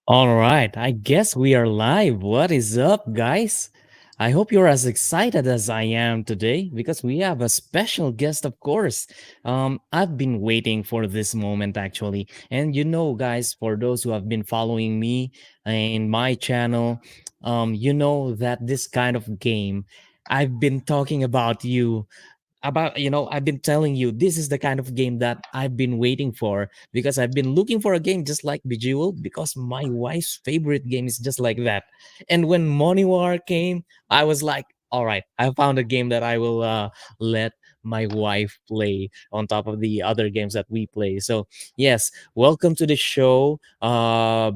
All right, I guess we are live. What is up, guys? I hope you're as excited as I am today because we have a special guest, of course. I've been waiting for this moment actually. And guys, for those who have been following me in my channel, you know that this kind of game, I've been talking about I've been telling you this is the kind of game that I've been waiting for because I've been looking for a game just like Bejeweled because my wife's favorite game is just like that. And when Moniwar came, I was like, all right, I found a game that I will let my wife play on top of the other games that we play. So yes, welcome to the show,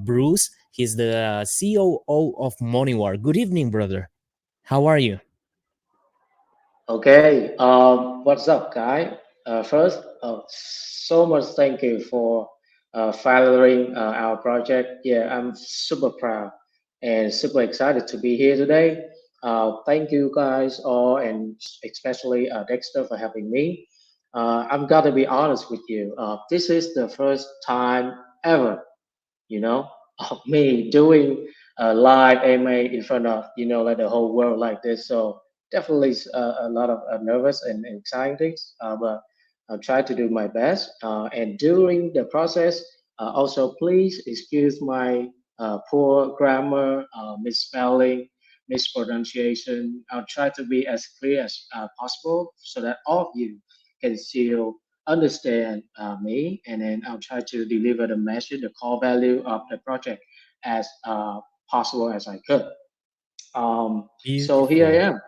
Bruce. He's the COO of Moniwar. Good evening, brother. How are you? Okay, what's up, guy? First, so much thank you for following our project. Yeah, I'm super proud and super excited to be here today. Thank you guys all, and especially Dexter for having me. I'm gonna be honest with you. This is the first time ever, you know, of me doing a live AMA in front of, like the whole world like this. So definitely a lot of nervous and exciting, but I'll try to do my best. And during the process, also please excuse my poor grammar, misspelling, mispronunciation. I'll try to be as clear as possible so that all of you can still understand me, and then I'll try to deliver the message, the core value of the project as possible as I could. So here I Beautiful. am.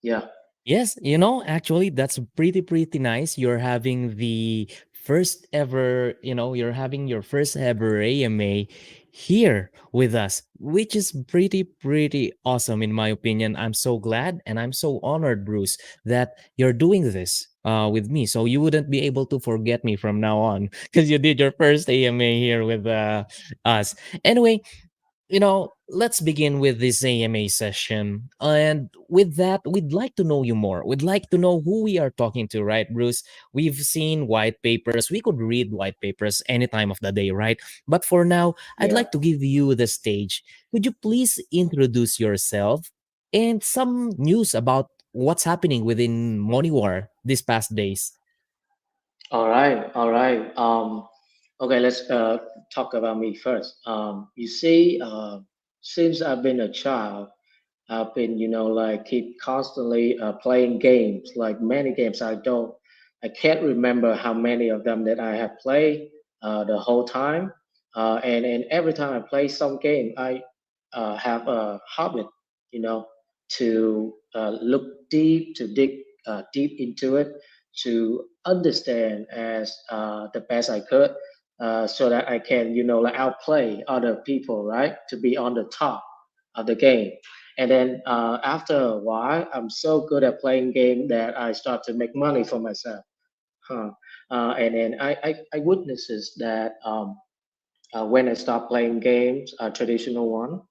Yeah. Yes, actually, that's pretty nice. You're having the first ever, you're having your first ever AMA here with us, which is pretty awesome in my opinion. I'm so glad and I'm so honored, Bruce, that you're doing this with me. So you wouldn't be able to forget me from now on because you did your first AMA here with us. Anyway, let's begin with this AMA session. And with that, we'd like to know you more. We'd like to know who we are talking to, right, Bruce? We've seen white papers. We could read white papers any time of the day, right? But for now, I'd Yeah. like to give you the stage. Could you please introduce yourself and some news about what's happening within Moniwar these past days? All right. All right. Okay, let's talk about me first. You see, since I've been a child, I've been, like keep constantly playing games, like many games. I can't remember how many of them that I have played the whole time. And every time I play some game, I have a habit, you know, to look deep, to dig deep into it, to understand as the best I could, so that I can, like outplay other people, right? To be on the top of the game. And then after a while, I'm so good at playing game that I start to make money for myself. Huh. And then I witnesses that when I start playing games, traditional one,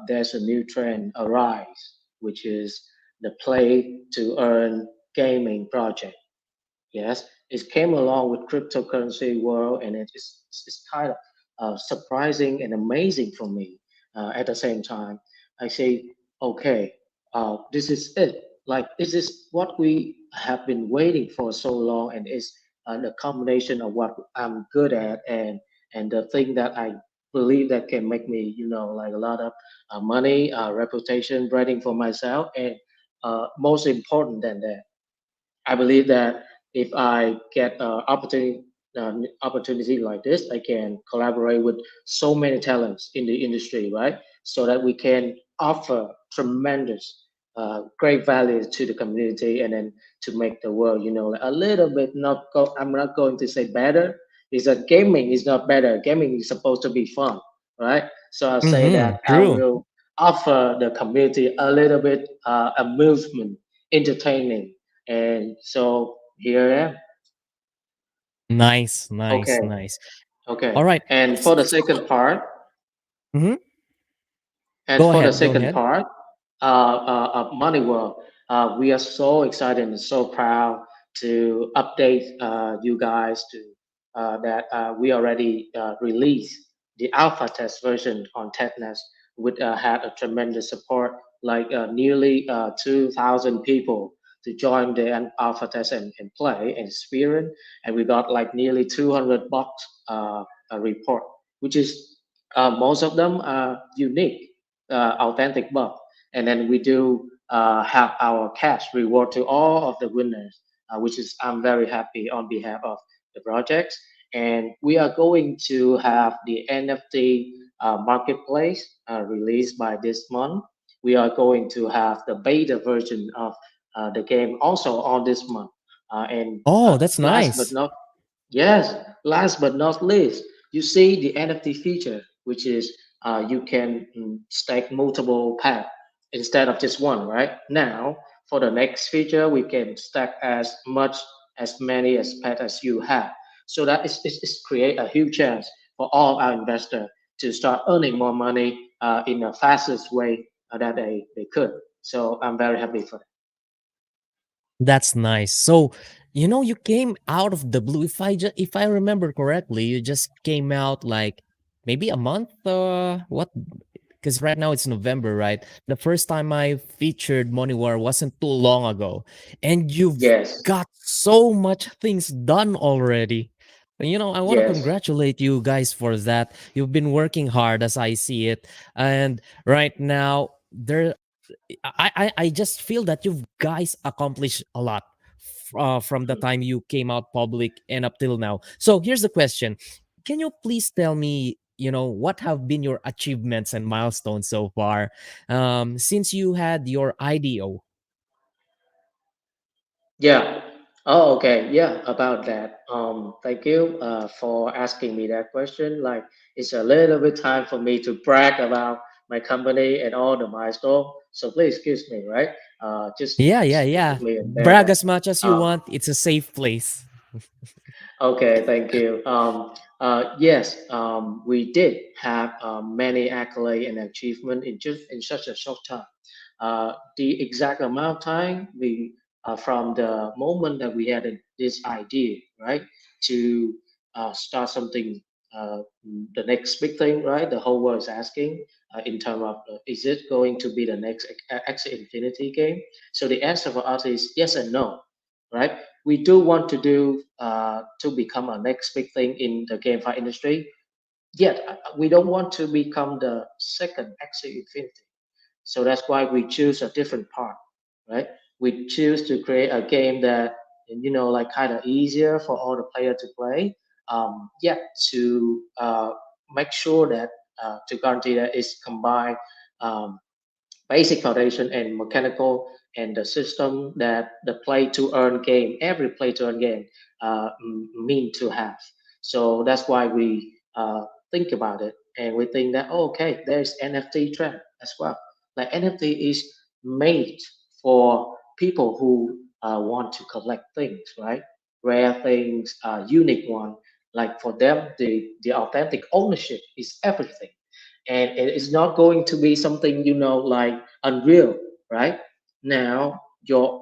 there's a new trend arise, which is the play to earn gaming project. Yes, it came along with cryptocurrency world, and it's kind of surprising and amazing for me. At the same time, I say, okay, this is it. Like this is what we have been waiting for so long, and it's the combination of what I'm good at and the thing that I believe that can make me, like a lot of money, reputation, branding for myself, and most important than that, I believe that if I get opportunity like this, I can collaborate with so many talents in the industry, right? So that we can offer tremendous, great value to the community, and then to make the world, a little bit not go. I'm not going to say better. Is that gaming is not better. Gaming is supposed to be fun, right? So I'll say Mm-hmm. that I True. will offer the community a little bit amusement, entertaining, and so here I am. Nice, nice, Okay, nice. All okay. right. And for the second part, Mhm. and Go for the ahead, go second ahead. part of Money World, we are so excited and so proud to update you guys to that we already released the alpha test version on testnet, which had a tremendous support, like nearly 2,000 people to join the alpha test and play and experience. And we got like nearly 200 bucks a report, which is most of them are unique, authentic bug. And then we do have our cash reward to all of the winners, which is I'm very happy on behalf of the projects. And we are going to have the NFT marketplace released by this month. We are going to have the beta version of the game also on this month. And Oh, that's last but nice. not Yes, last but not least, you see the NFT feature, which is you can stake multiple paths instead of just one, right? Now, for the next feature, we can stack as many as paths as you have. So that is create a huge chance for all our investors to start earning more money in the fastest way that they could. So I'm very happy for that. That's nice. So, you came out of the blue. If I remember correctly, you just came out like maybe a month. What? Because right now it's November, right? The first time I featured Moniwar wasn't too long ago, and you've Yes, got so much things done already. I want to yes. congratulate you guys for that. You've been working hard, as I see it, and right now I just feel that you guys accomplished a lot from the time you came out public and up till now. So here's the question: can you please tell me, what have been your achievements and milestones so far, since you had your IDO? Yeah. Oh, okay. Yeah, about that. Thank you for asking me that question. Like, it's a little bit time for me to brag about my company and all the milestone. So please excuse me, right? Yeah, yeah, Just yeah. put me in there. Brag That as much as you uh, want. It's a safe place. Okay, thank you. Yes, we did have many accolades and achievement in just in such a short time. The exact amount of time we from the moment that we had this idea, right, to start something, uh, the next big thing, right? The whole world is asking in terms of is it going to be the next Axie Infinity game? So the answer for us is yes and no, right? We do want to do to become a next big thing in the GameFi industry. Yet we don't want to become the second Axie Infinity. So that's why we choose a different path, right? We choose to create a game that like kind of easier for all the player to play. Yet to make sure that to guarantee that it's combined um, basic foundation and mechanical and the system that the play to earn game, every play to earn game mean to have. So that's why we think about it, and we think that okay, there's NFT trend as well. Like NFT is made for people who want to collect things, right? Rare things, unique one. Like for them, the authentic ownership is everything, and it is not going to be something like unreal, right? Now your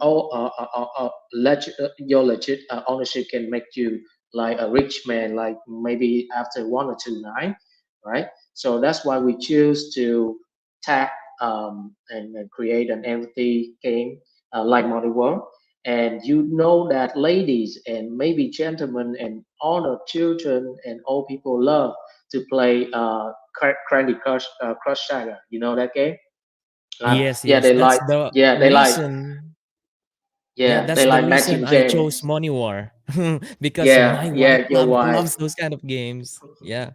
legit ownership can make you like a rich man, like maybe after 1 or 2 nights, right? So that's why we choose to tag and create an NFT game like Moniwar. And that ladies and maybe gentlemen and all the children and old people love to play Candy Crush Saga. You know that game? Like, Yes, yeah, yes. they like, yeah, they like, Reason yeah, that's they the like reason matching I chose games. Money War because my Yeah, wife yeah, you're right. loves those kind of games. Yeah.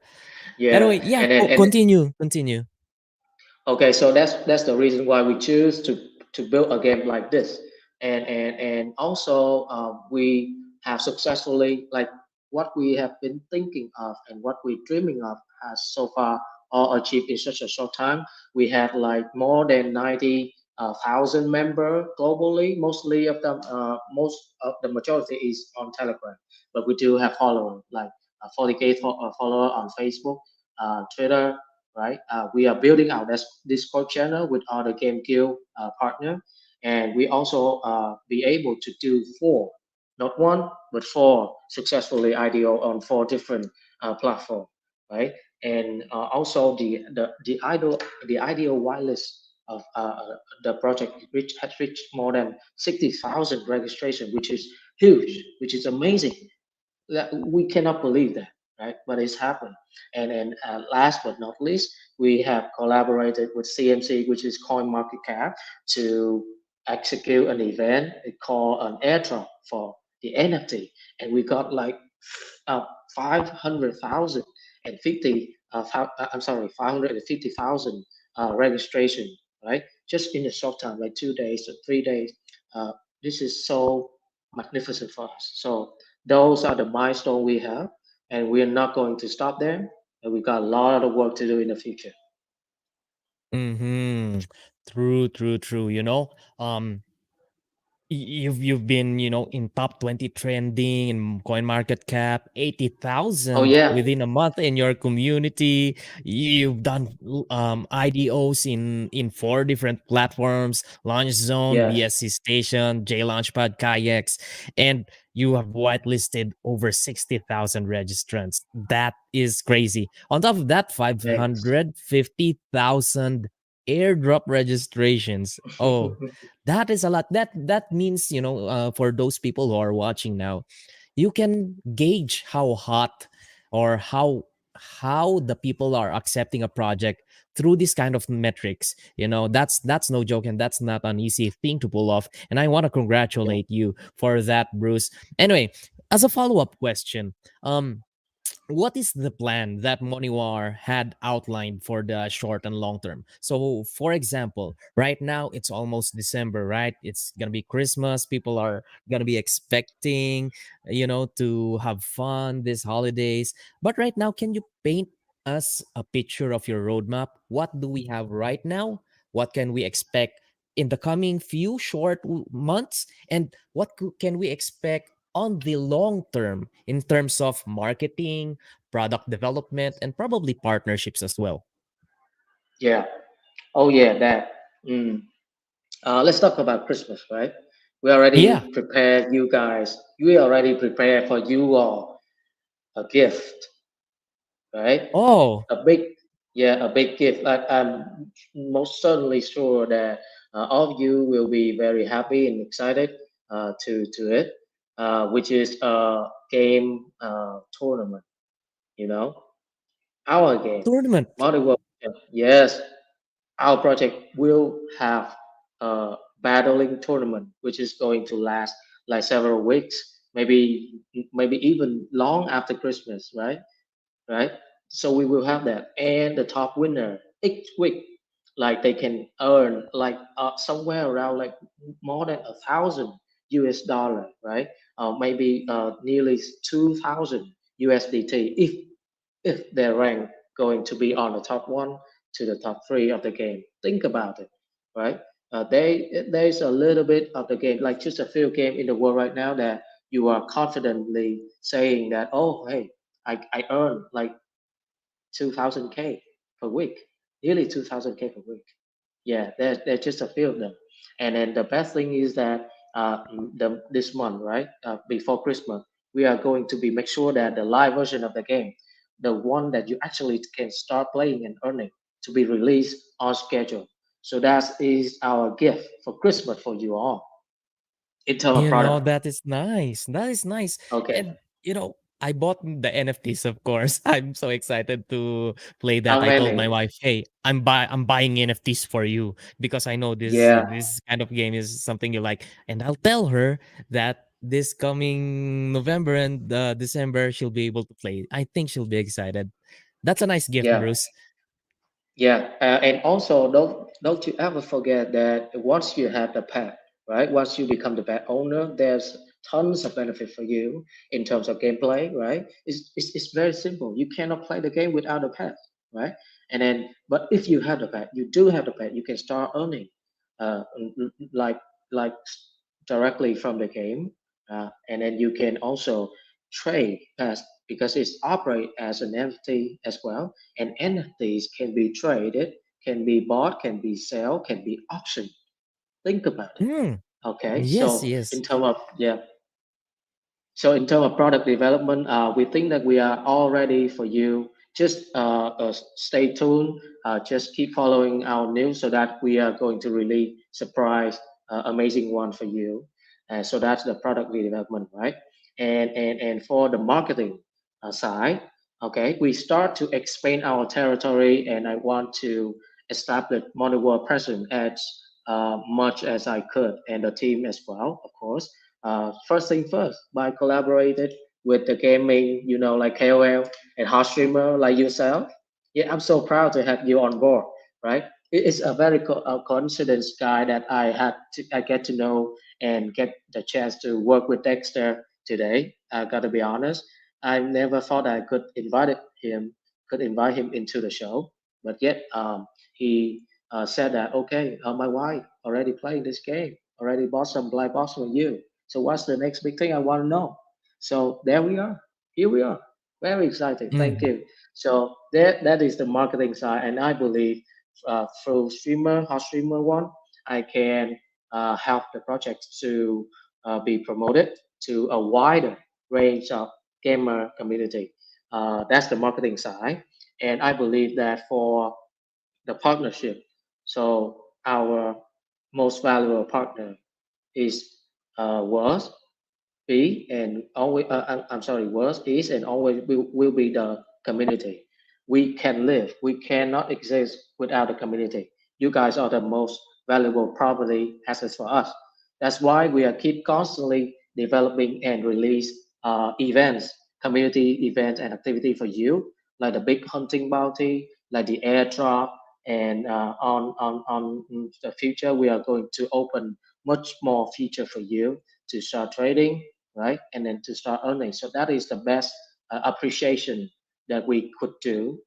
Yeah, Anyway, yeah, and then and continue. Okay, so that's the reason why we choose to build a game like this, and also we have successfully like what we have been thinking of and what we're dreaming of has so far all achieved in such a short time. We have like more than 90,000 member globally. Mostly of them, most of the majority is on Telegram, but we do have followers like 40K follower on Facebook, Twitter, right? We are building our Discord channel with other Game Guild partner, and we also be able to do four, not one, but four successfully IDO on four different platforms, right? and also the ideal whitelist of the project which has reached more than 60,000 registration, which is huge, which is amazing. That we cannot believe that, right? But it's happened. And then last but not least, we have collaborated with CMC, which is Coin Market Cap, to execute an event called an airdrop for the NFT, and we got like 500,000 and 50. I'm sorry, 550,000 registration, right? Just in a short time, like 2 days or 3 days. Uh, this is so magnificent for us. So those are the milestone we have, and we are not going to stop there. And we got a lot of work to do in the future. Mm-hmm. True, true, true. You've been, in top 20 trending in coin market cap, Oh 80,000 yeah, within a month in your community. You've done IDOs in four different platforms: Launch Zone, yeah, BSC Station, J Launchpad, Kayaks, and you have whitelisted over 60,000 registrants. That is crazy. On top of that, thanks. 550,000 airdrop registrations. Oh, that is a lot. That means, for those people who are watching now, you can gauge how hot or how the people are accepting a project through this kind of metrics. That's no joke, and that's not an easy thing to pull off. And I want to Yeah, congratulate you for that, Bruce. Anyway, as a follow-up question, what is the plan that Moniwar had outlined for the short and long term? So, for example, right now it's almost December, right? It's gonna be Christmas. People are gonna be expecting, to have fun this holidays. But right now, can you paint us a picture of your roadmap? What do we have right now? What can we expect in the coming few short months? And what can we expect on the long term in terms of marketing, product development, and probably partnerships as well? yeah. Oh yeah, that. Mm. Let's talk about Christmas, right? We Yeah. already prepared you guys. We already prepared for you all a gift, right? Oh, A big, yeah, a big gift. Like I'm most certainly sure that all of you will be very happy and excited to it, which is a game tournament. You know, our game, tournament. Moniwar. Yes, our project will have a battling tournament, which is going to last like several weeks, maybe even long after Christmas, right? So we will have that, and the top winner each week, like they can earn like somewhere around like more than 1,000 US dollar, right? Maybe nearly 2,000 USDT if their rank going to be on the top one to the top three of the game. Think about it, right? There's a little bit of the game, like just a few game in the world right now that you are confidently saying that, oh, hey, I earn like 2,000 K per week, nearly 2,000 K per week. Yeah, there's just a few of them. And then the best thing is that this month, right, before Christmas, we are going to be make sure that the live version of the game, the one that you actually can start playing and earning, to be released on schedule. So that is our gift for Christmas for you all in terms of product. That is nice. That is nice. Okay. And, I bought the NFTs, of course. I'm so excited to play that. How I told my many? wife, "Hey, I'm buying NFTs for you because I know Yeah, this kind of game is something you like." And I'll tell her that this coming November and December she'll be able to play. I think she'll be excited. That's a nice gift, yeah. Bruce. Yeah, and also don't you ever forget that once you have the pet, right? Once you become the pet owner, there's tons of benefit for you in terms of gameplay, right? It's very simple. You cannot play the game without a pet, right? And then, but if you have the pet, you do have the pet, you can start earning, like like directly from the game, and then you can also trade pets because it's operate as an NFT as well, and NFTs can be traded, can be bought, can be sold, can be auctioned. Think about it. Hmm. Okay, Yes, so yes. in terms of yeah, so in terms of product development, we think that we are all ready for you Just stay tuned. Just keep following our news so that we are going to really surprise amazing one for you. So that's the product development, right? And for the marketing side, okay, we start to expand our territory, and I want to establish Moniwar presence as much as I could, and the team as well, of course. First thing first, by collaborated with the gaming, like KOL and hot streamer like yourself. Yeah, I'm so proud to have you on board, right? It's a very coincidence, guy, that I get to know and get the chance to work with Dexter today. I got to be honest, I never thought I could invite him into the show, but yet he said that okay, my wife already playing this game, already bought some blind box for you. So what's the next big thing I want to know? So there we are. Here we are. Very exciting. Thank Mhm. you. So that is the marketing side, and I believe through hot streamer one, I can help the project to be promoted to a wider range of gamer community. That's the marketing side, and I believe that for the partnership, so our most valuable partner is was be and always I'm sorry, was, is, and always will be the community. We can live, we cannot exist without the community. You guys are the most valuable property assets for us. That's why we are keep constantly developing and release events, community events and activity for you, like the big hunting bounty, like the airdrop, and on the future we are going to open much more feature for you to start trading, right? And then to start earning. So that is the best appreciation that we could do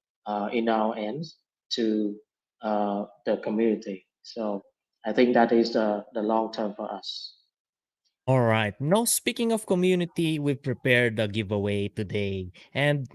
in our ends to the community. So I think that is the long term for us. All right. Now, speaking of community, we prepared a giveaway today, and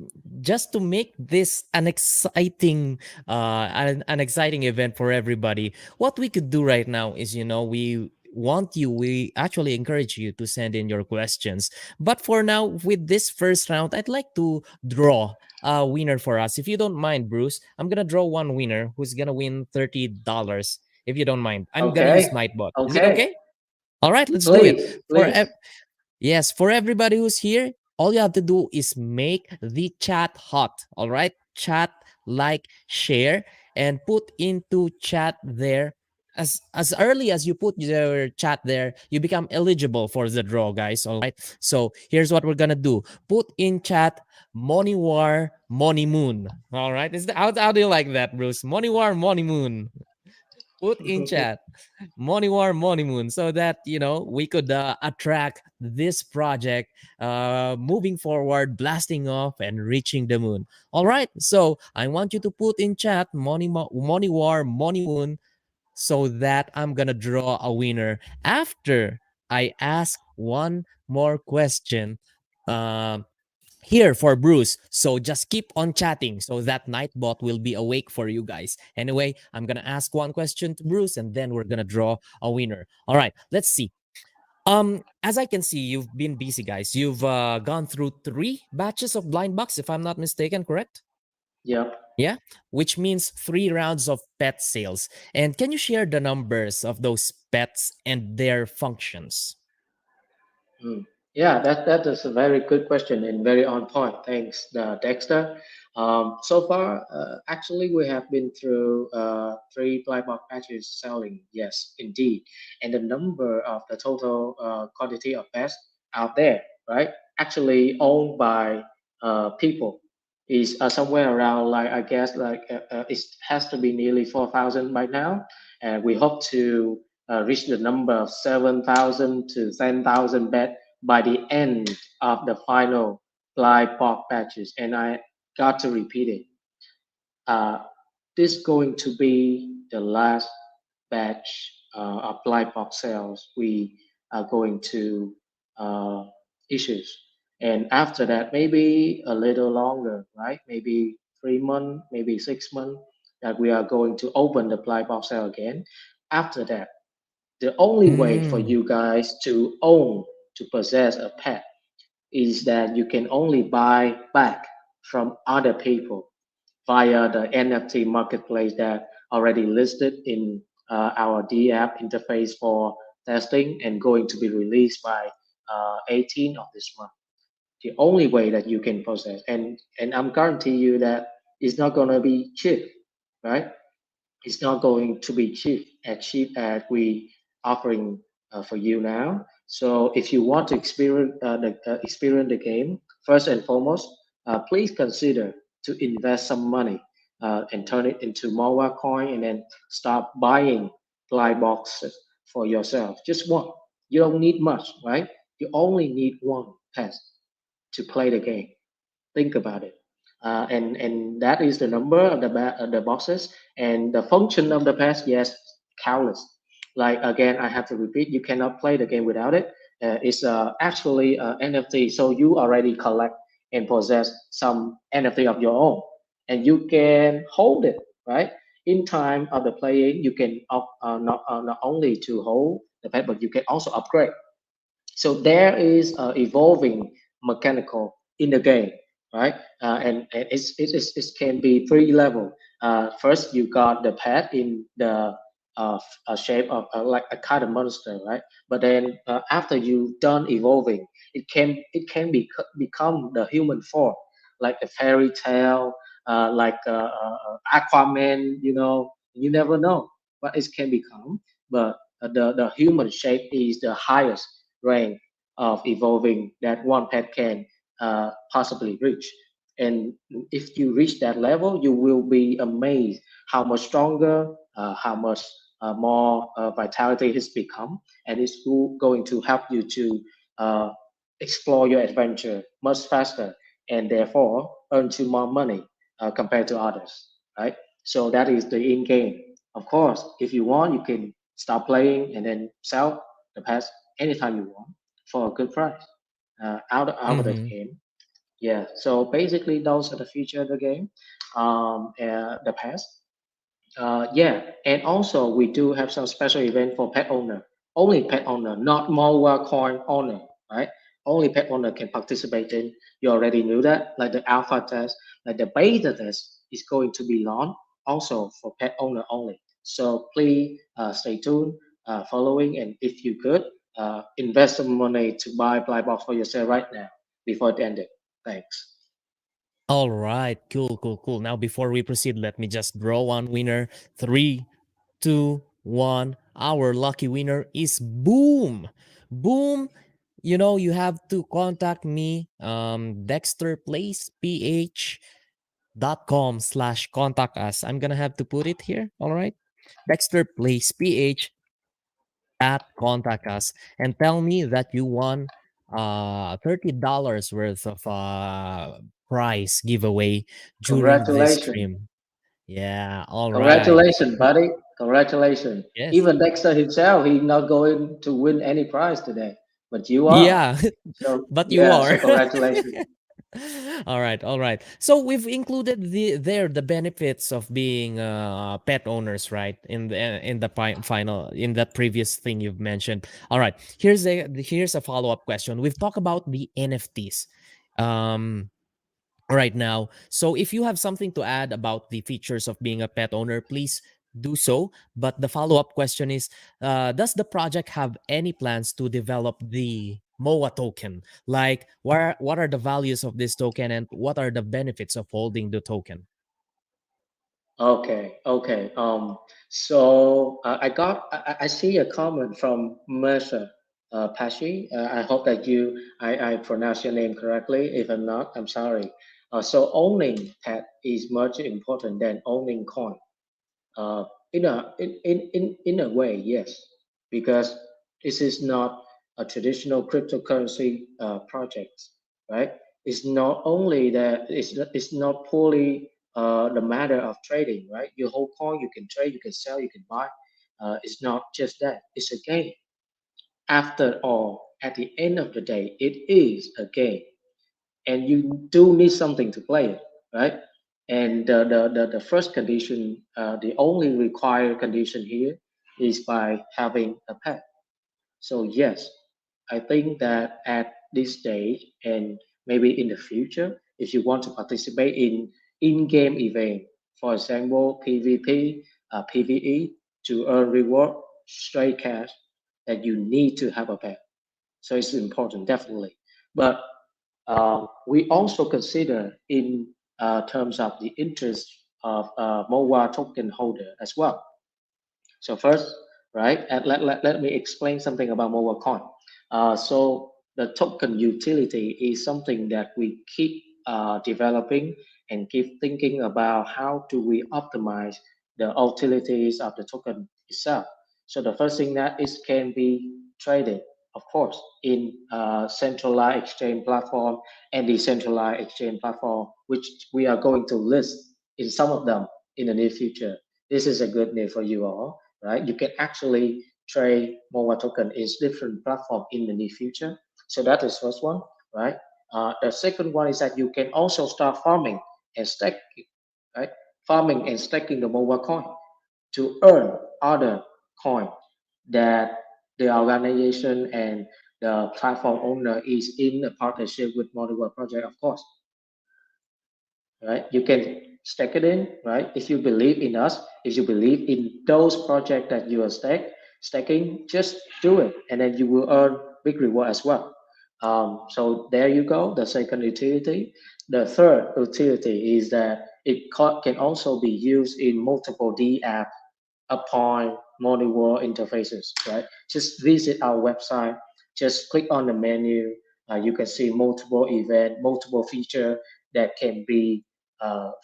just to make this an exciting event for everybody, what we could do right now is, we actually encourage you to send in your questions. But for now, with this first round, I'd like to draw a winner for us. If you don't mind, Bruce, I'm gonna draw one winner who's gonna win $30. If you don't mind, I'm gonna use Okay. Nightbot. Is it Okay. okay? All right, let's do it. Please, For please. yes, for everybody who's here, all you have to do is make the chat hot. All right, chat, like, share, and put into chat there. As early as you put your chat there, you become eligible for the draw, guys. All right. So here's what we're gonna do: put in chat Moniwar Moni Moon. All right. How do you like that, Bruce? Moniwar Moni Moon. Put in chat Moniwar Monimoon so that we could attract this project moving forward, blasting off and reaching the moon. All right, so I want you to put in chat Moniwar Monimoon so that I'm gonna draw a winner after I ask one more question. Um, here for Bruce. So just keep on chatting so that Nightbot will be awake for you guys. Anyway, I'm going to ask one question to Bruce and then we're going to draw a winner. All right, let's see. As I can see, you've been busy, guys. You've gone through 3 batches of blind box, if I'm not mistaken, correct? Yep. Yeah, which means 3 rounds of pet sales. And can you share the numbers of those pets and their functions? Mm. Yeah, that is a very good question and very on point. Thanks, Dexter. So far, actually, we have been through 3 black box patches selling. Yes, indeed, and the number of the total quantity of pets out there, right? Actually, owned by people is somewhere around, like, I guess, like it has to be nearly 4,000 by now, and we hope to reach the number of 7,000 to 10,000 bed by the end of the final fly pop patches. And I got to repeat it. Uh, this going to be the last batch of light pop sales we are going to uh, issue. And after that, maybe a little longer, right? Maybe 3 months, maybe 6 months, that we are going to open the blind box sale again. After that, the only way for Mm. you guys to own, to possess a pet is that you can only buy back from other people. via the NFT marketplace that already listed in our D app interface for testing and going to be released by 18 of this month. The only way that you can process, and I'm guarantee you that it's not going to be cheap, right? It's not going to be cheap as we offering for you now. So if you want to experience the game, first and foremost, please consider to invest some money and turn it into MOWA coin, and then start buying blind boxes for yourself. Just one. You don't need much, right? You only need one pet to play the game. Think about it. And that is the number of the boxes and the function of the pass. Yes, countless. Like again, I have to repeat, you cannot play the game without it. It's actually NFT, so you already collect and possess some NFT of your own, and you can hold it, right. In time of the playing, you can not only to hold the pet, but you can also upgrade. So there is evolving mechanical in the game, right? And it can be three level. First, you got the pet in the shape of like a kind of monster, right? But then after you done evolving, it can become the human form, like a fairy tale, like Aquaman. You never know what it can become. But the human shape is the highest rank of evolving that one pet can possibly reach. And if you reach that level, you will be amazed how much stronger, how much more vitality has become, and it's going to help you to uh, explore your adventure much faster, and therefore earn you more money compared to others, right? So that is the in game. Of course, if you want, you can stop playing and then sell the pets anytime you want for a good price out of the Mm-hmm. game. Yeah. So basically, those are the feature of the game. The pets. Yeah, and also we do have some special event for pet owner. Only pet owner, not MOWA coin owner, right? Only pet owner can participate in. You already knew that, like the alpha test, like the beta test is going to be launched also for pet owner only. So please stay tuned, following, and if you could, invest some money to buy Blind Box for yourself right now before it ended. Thanks. All right, cool, cool, cool. Now, before we proceed, let me just draw one winner. Three, two, one. Our lucky winner is Boom. Boom. You have to contact me, dexterplaceph.com/contact us. I'm gonna have to put it here. All right. Dexterplaceph at contact us and tell me that you won $30 worth of prize giveaway during this Congratulations. stream. Yeah, all right. Congratulations, buddy. Congratulations. Yes. Even Dexter himself, he's not going to win any prize today, but you are. Yeah, So but you yeah, so are. congratulations. All right, all right. So we've included the benefits of being pet owners, right? In the final in that previous thing you've mentioned. All right. Here's a follow-up question. We've talked about the NFTs. Um right now. So if you have something to add about the features of being a pet owner, please do so. But the follow-up question is, does the project have any plans to develop the MOA token? Like, what are the values of this token and what are the benefits of holding the token? Okay, okay. So I see a comment from Mercer Pashi. I hope that I pronounce your name correctly. If I'm not, I'm sorry. So owning pet is much important than owning coin. Uh, in a way, yes, because this is not a traditional cryptocurrency project, right? It's not only that it's not purely the matter of trading, right? You hold coin, you can trade, you can sell, you can buy. It's not just that. It's a game. After all, at the end of the day, it is a game, and you do need something to play it, right? And the first condition, the only required condition here is by having a pet. So yes, I think that at this stage and maybe in the future, if you want to participate in in-game event, for example, PvP, PvE, to earn reward, straight cash, that you need to have a pet. So it's important, definitely. But we also consider in terms of the interest of MOWA token holder as well. So first, right, let me explain something about mobile coin. So the token utility is something that we keep developing and keep thinking about how do we optimize the utilities of the token itself. So the first thing that is can be traded, of course, in centralized exchange platform and decentralized exchange platform, which we are going to list in some of them in the near future. This is a good news for you all, right? You can actually trade MOWA token in different platform in the near future. So that is first one, right? The second one is that you can also start farming and staking, right? Farming and staking the MOWA coin to earn other coin that the organization and the platform owner is in a partnership with Moniwar project, of course, right? You can stack it in, right? If you believe in us, if you believe in those projects that you are stacking, just do it, and then you will earn big reward as well. So there you go. The second utility. The third utility is that can also be used in multiple D app upon Moniwar interfaces, right? Just visit our website, just click on the menu. You can see multiple event, multiple feature that can be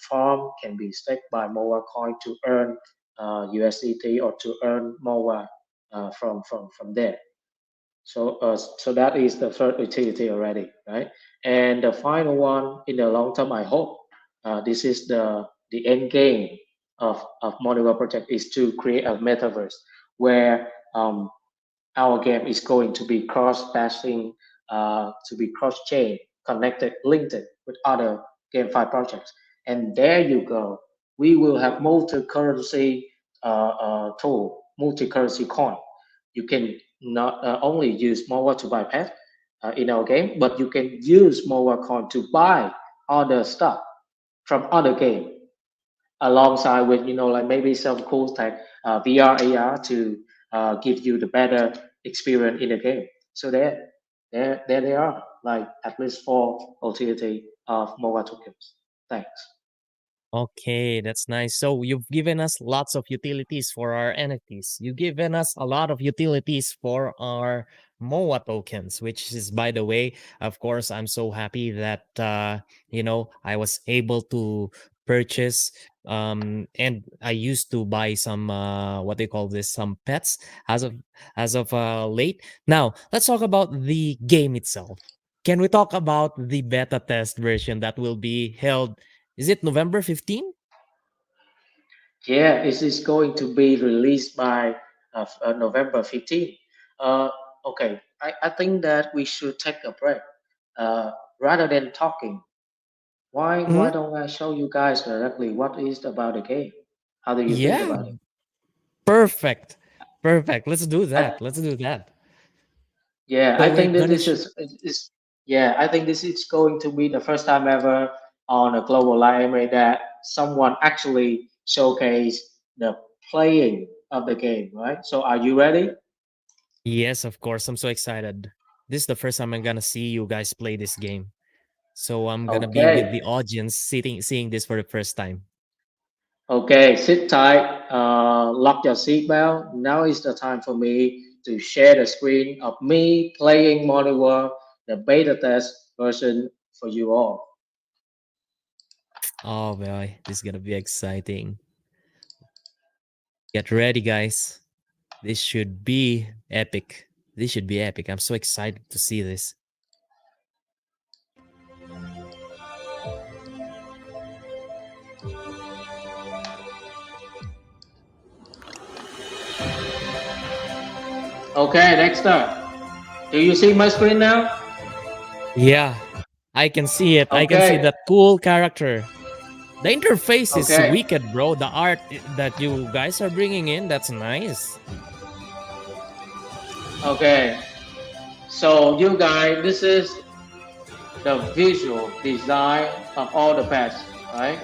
farmed, can be staked by MOWA coin to earn USDT or to earn MOWA from there. So that is the third utility already, right? And the final one in the long term, I hope this is the end game of Modular Project is to create a metaverse where our game is going to be cross-passing, to be cross-chain, connected, linked with other GameFi projects. And there you go. We will have multi-currency tool, multi-currency coin. You can not only use MOWA to buy pet in our game, but you can use MOWA coin to buy other stuff from other game alongside with like maybe some cool tech VR AR to give you the better experience in the game. So there they are, like at least four utility of mobile tokens. Thanks. Okay, that's nice. So you've given us lots of utilities for our NFTs. You've given us a lot of utilities for our MOA tokens, which is, by the way, of course, I'm so happy that I was able to purchase and I used to buy some what they call this, some pets as of late. Now, let's talk about the game itself. Can we talk about the beta test version that will be held, is it November 15? Yeah, it is going to be released by November 15th. Uh, okay, I think that we should take a break. Rather than talking, why Mhm. don't I show you guys directly what is about the game? How do you think Yeah, about it? perfect. Perfect. Let's do I, that. Let's do that. Yeah, So I we're think that gonna this is yeah, I think this is going to be the first time ever on a global library that someone actually showcase the playing of the game, right? So are you ready? Yes, of course. I'm so excited. This is the first time I'm gonna see you guys play this game. So I'm gonna be with Okay. the audience sitting seeing this for the first time. Okay, sit tight, lock your seatbelt. Now is the time for me to share the screen of me playing Moniwar, the beta test version for you all. Oh boy, this is gonna be exciting. Get ready, guys. This should be epic. This should be epic. I'm so excited to see this. Okay, Dexter, do you see my screen now? Yeah, I can see it. I can see Okay, that cool character. The interface is okay. wicked, bro. The art that you guys are bringing in, that's nice. Okay, so you guys, this is the visual design of all the pets, right?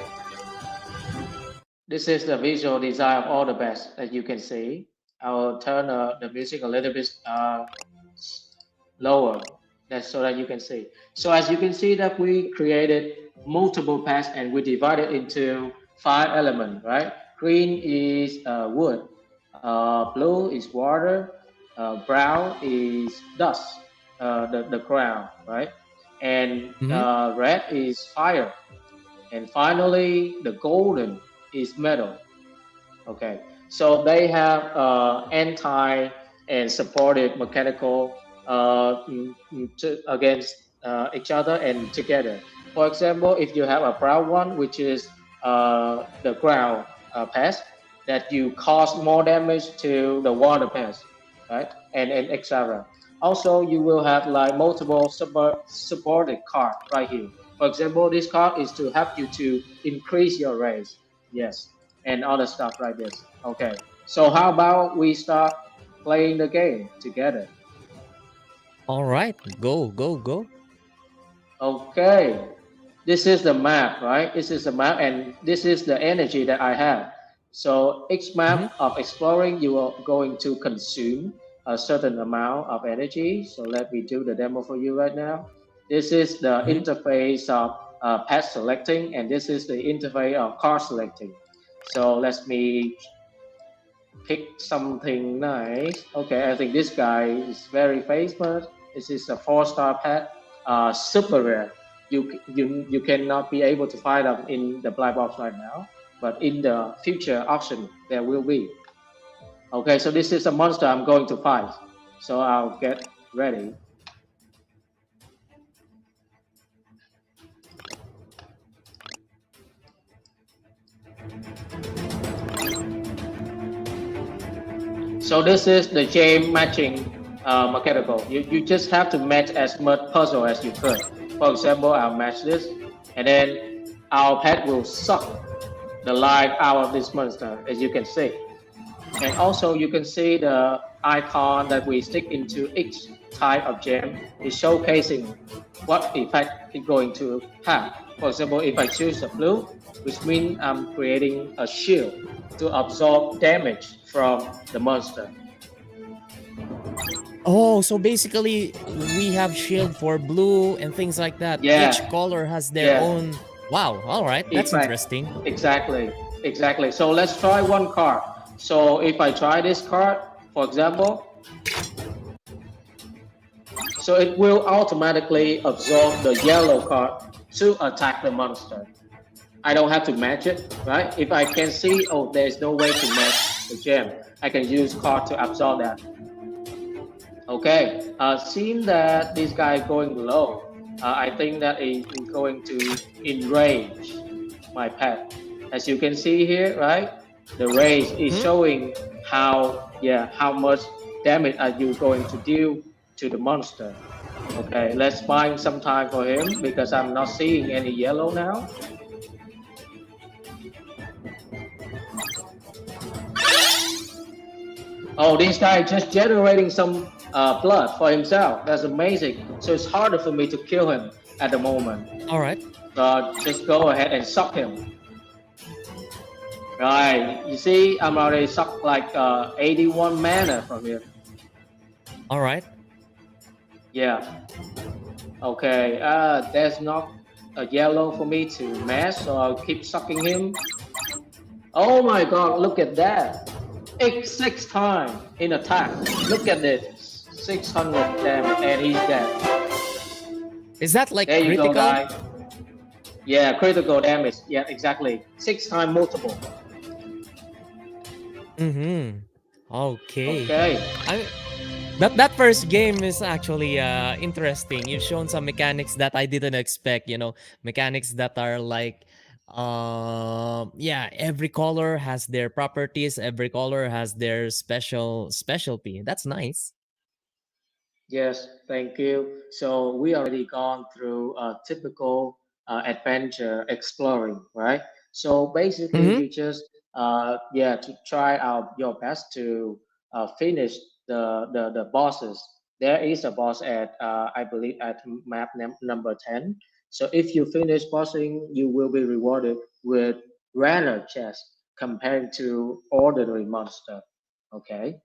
This is the visual design of all the best as you can see. I will turn the music a little bit s- lower, that's so that you can see. So as you can see that we created multiple paths and we divided into five elements, right? Green is wood, blue is water, brown is dust, the ground, right? And Mm-hmm. red is fire. And finally, the golden is metal. Okay, so they have anti and supported mechanical against each other and together. For example, if you have a brown one, which is the ground pass, that you cause more damage to the water pass, right? And etc. Also, you will have like multiple supported card right here. For example, this card is to help you to increase your raise. Yes, and other stuff like this. Okay, so how about we start playing the game together? All right, go, go, go. Okay, this is the map, right? This is the map, and this is the energy that I have. So each Mm-hmm. map of exploring, you are going to consume a certain amount of energy. So let me do the demo for you right now. This is the Mm-hmm. interface of pet selecting, and this is the interface of card selecting. So let me pick something nice. Okay, I think this guy is very famous. This is a four-star pet, super rare. You cannot be able to find them in the black box right now, but in the future auction there will be. Okay, so this is a monster I'm going to fight. So I'll get ready. So this is the gem matching mechanical. You just have to match as much puzzle as you could. For example, I'll match this, and then our pet will suck the life out of this monster, as you can see. And also you can see the icon that we stick into each type of gem is showcasing what effect it's going to have. For example, if I choose the blue, which means I'm creating a shield to absorb damage from the monster. Oh, so basically we have shield for blue and things like that. Each Yeah, color has their yeah, own. Wow. All right, that's effect. interesting. Exactly, exactly. So let's try one card. So if I try this card, for example, so it will automatically absorb the yellow card to attack the monster. I don't have to match it, right? If I can see, oh, there's no way to match the gem, I can use card to absorb that. Okay, seeing that this guy going low, I think that is going to enrage my pet. As you can see here, right? The rage is Hmm? showing how much damage are you going to deal to the monster. Okay, let's find some time for him because I'm not seeing any yellow now. Oh, this guy just generating some blood for himself. That's amazing. So it's harder for me to kill him at the moment. All right. Just go ahead and suck him. Right, you see, I'm already sucked like 81 mana from here. All right. Yeah, okay. There's not a yellow for me to match, so I'll keep sucking him. Oh my god, look at that. Six times in attack. Look at this. 600 damage, and he's dead. Is that like There you go, critical? guy. Yeah, critical damage. Yeah, exactly. Six time multiple. Mm-hmm. Okay. Okay. I that first game is actually interesting. You've shown some mechanics that I didn't expect, mechanics that are like yeah, every color has their properties, every color has their specialty. That's nice. Yes, thank you. So we already gone through a typical adventure exploring, right? So basically, Mhm. you just to try out your best to finish the bosses. There is a boss at I believe at map number 10. So if you finish bossing, you will be rewarded with random chest. comparing to ordinary monster. Okay.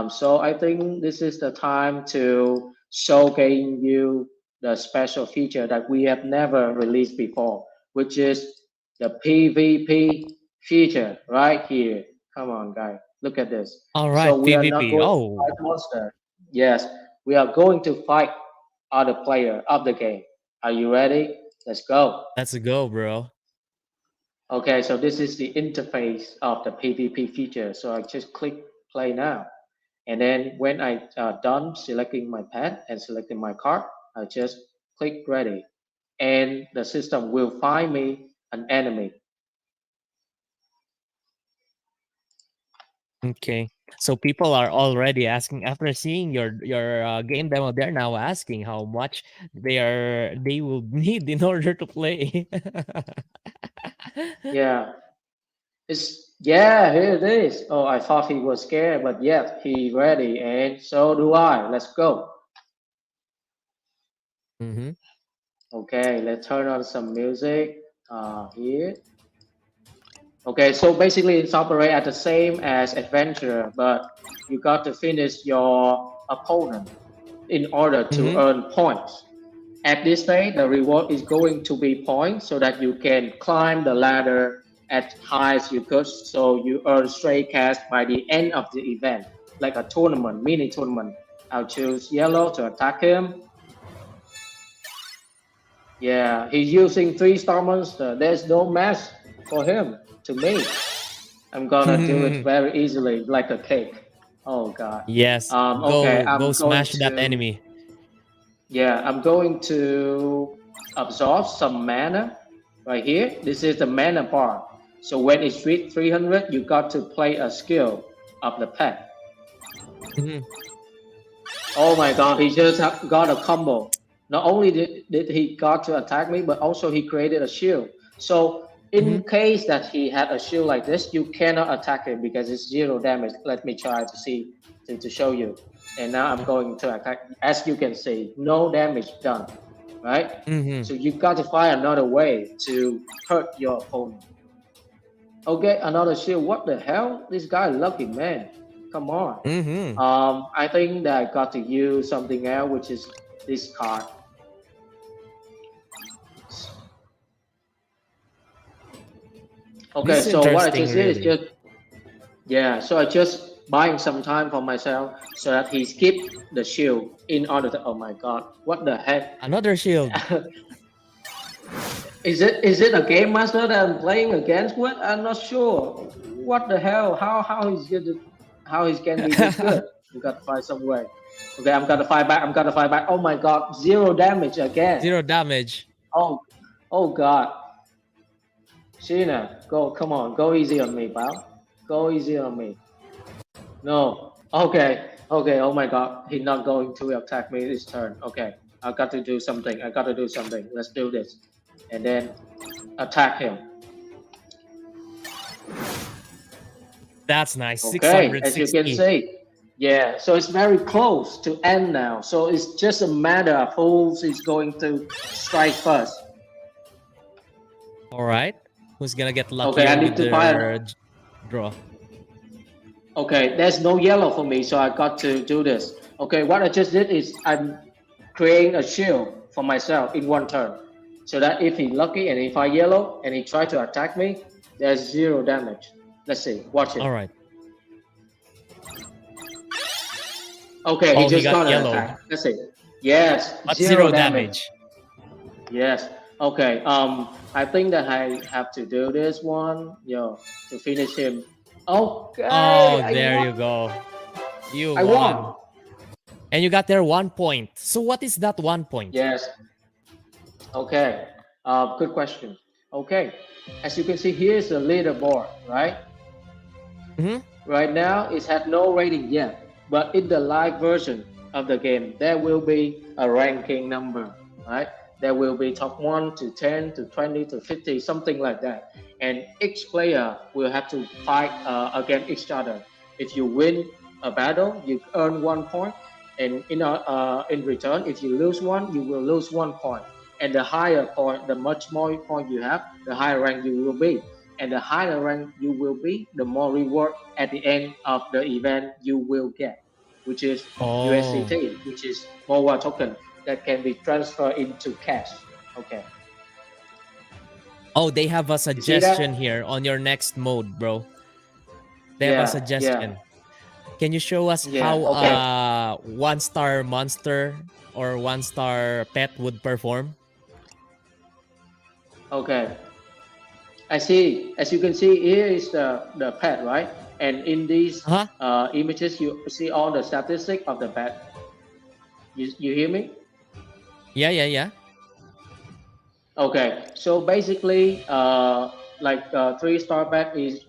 So I think this is the time to showcase you the special feature that we have never released before, which is the PvP feature right here. Come on, guys, look at this. All So right, we are not PvP. going to Oh, fight monster. Yes, we are going to fight other player of the game. Are you ready? Let's go. let's go, bro. Okay, so this is the interface of the PvP feature. So I just click play now. And then when I done selecting my pet and selecting my card, I just click ready. And the system will find me an enemy. Okay. So people are already asking after seeing your game demo. They're now asking how much they will need in order to play. Yeah, yeah, here it is. Oh, I thought he was scared, but yet he ready, and so do I. Let's go. Mm-hmm. Okay, let's turn on some music here. Okay, so basically it's operate at the same as adventure, but you got to finish your opponent in order to Mm-hmm. earn points. At this stage, the reward is going to be points so that you can climb the ladder as high as you could, so you earn straight cash by the end of the event, like a tournament, mini tournament. I'll choose yellow to attack him. Yeah, he's using 3-star monster. There's no match for him to me. I'm gonna do it very easily, like a cake. Oh God. Yes. Okay, Go smash that enemy. I'm going to absorb some mana right here. This is the mana bar. So when it's reached 300, you got to play a skill of the pet. Mhm. Oh my God, he just got a combo. Not only did he got to attack me, but also he created a shield. So Mhm. in case that he had a shield like this, you cannot attack him because it's 0 damage. Let me try to see to show you. And now I'm going to attack. As you can see, no damage done, right? Mhm. So you got to find another way to hurt your opponent. Okay, another shield. What the hell? This guy lucky man. Come on. Mhm. I think that I got to use something else, which is this card. This Okay, is so what I interesting, just did is really. just yeah. So I just buying some time for myself so that he skip the shield in order to. Oh my God, what the heck? Another shield. Is it a game master that I'm playing against with? I'm not sure. What the hell? How he's gonna be this good? We got to find some way. Okay, I'm gonna fight back. I'm gonna fight back. Oh my God, 0 damage again. Zero damage. Oh, oh God, Sheena, go, come on, go easy on me, pal. Go easy on me. No. Okay. Okay. Oh my God, he's not going to attack me this turn. Okay, I got to do something. I got to do something. Let's do this, and then attack him. That's nice. Okay, as you can 660. see, yeah, so it's very close to end now. So it's just a matter of who is going to strike first. All right. Who's gonna get Okay, I luckier need with to find. their draw? Okay, there's no yellow for me, so I got to do this. Okay, what I just did is I'm creating a shield for myself in one turn, so that if he's lucky and if I yellow and he try to attack me, there's 0 damage. Let's see, watch it. All right. Okay, he Oh, he just got got an yellow, attack. Let's see. Yes, but zero zero damage. damage. Yes. Okay. I think that I have to do this one, to finish him. Okay, Oh, there you go. You I won. won. And you got there 1 point. So what is that 1 point? Yes. Okay. Good question. Okay. As you can see, here's the leaderboard, right? Hmm. Right now, it has no rating yet, but in the live version of the game, there will be a ranking number, right? There will be top 1 to 10 to 20 to 50, something like that. And each player will have to fight against each other. If you win a battle, you earn 1 point, and in return, if you lose one, you will lose 1 point. And the higher point, the much more point you have, the higher rank you will be. and the higher rank you will be, the more reward at the end of the event you will get, which is Oh. USCT, which is MOWA token that can be transferred into cash. Okay, Oh, they have a you see suggestion that? here on your next mode, bro. They have a Yeah, yeah, suggestion. Can you show us yeah. how Okay, a one-star monster or one-star pet would perform? okay. I see. As you can see, here is the pet, right? And in these Huh? images, you see all the statistics of the pet. You hear me? Yeah, yeah, yeah. Okay. So basically, like three-star pet is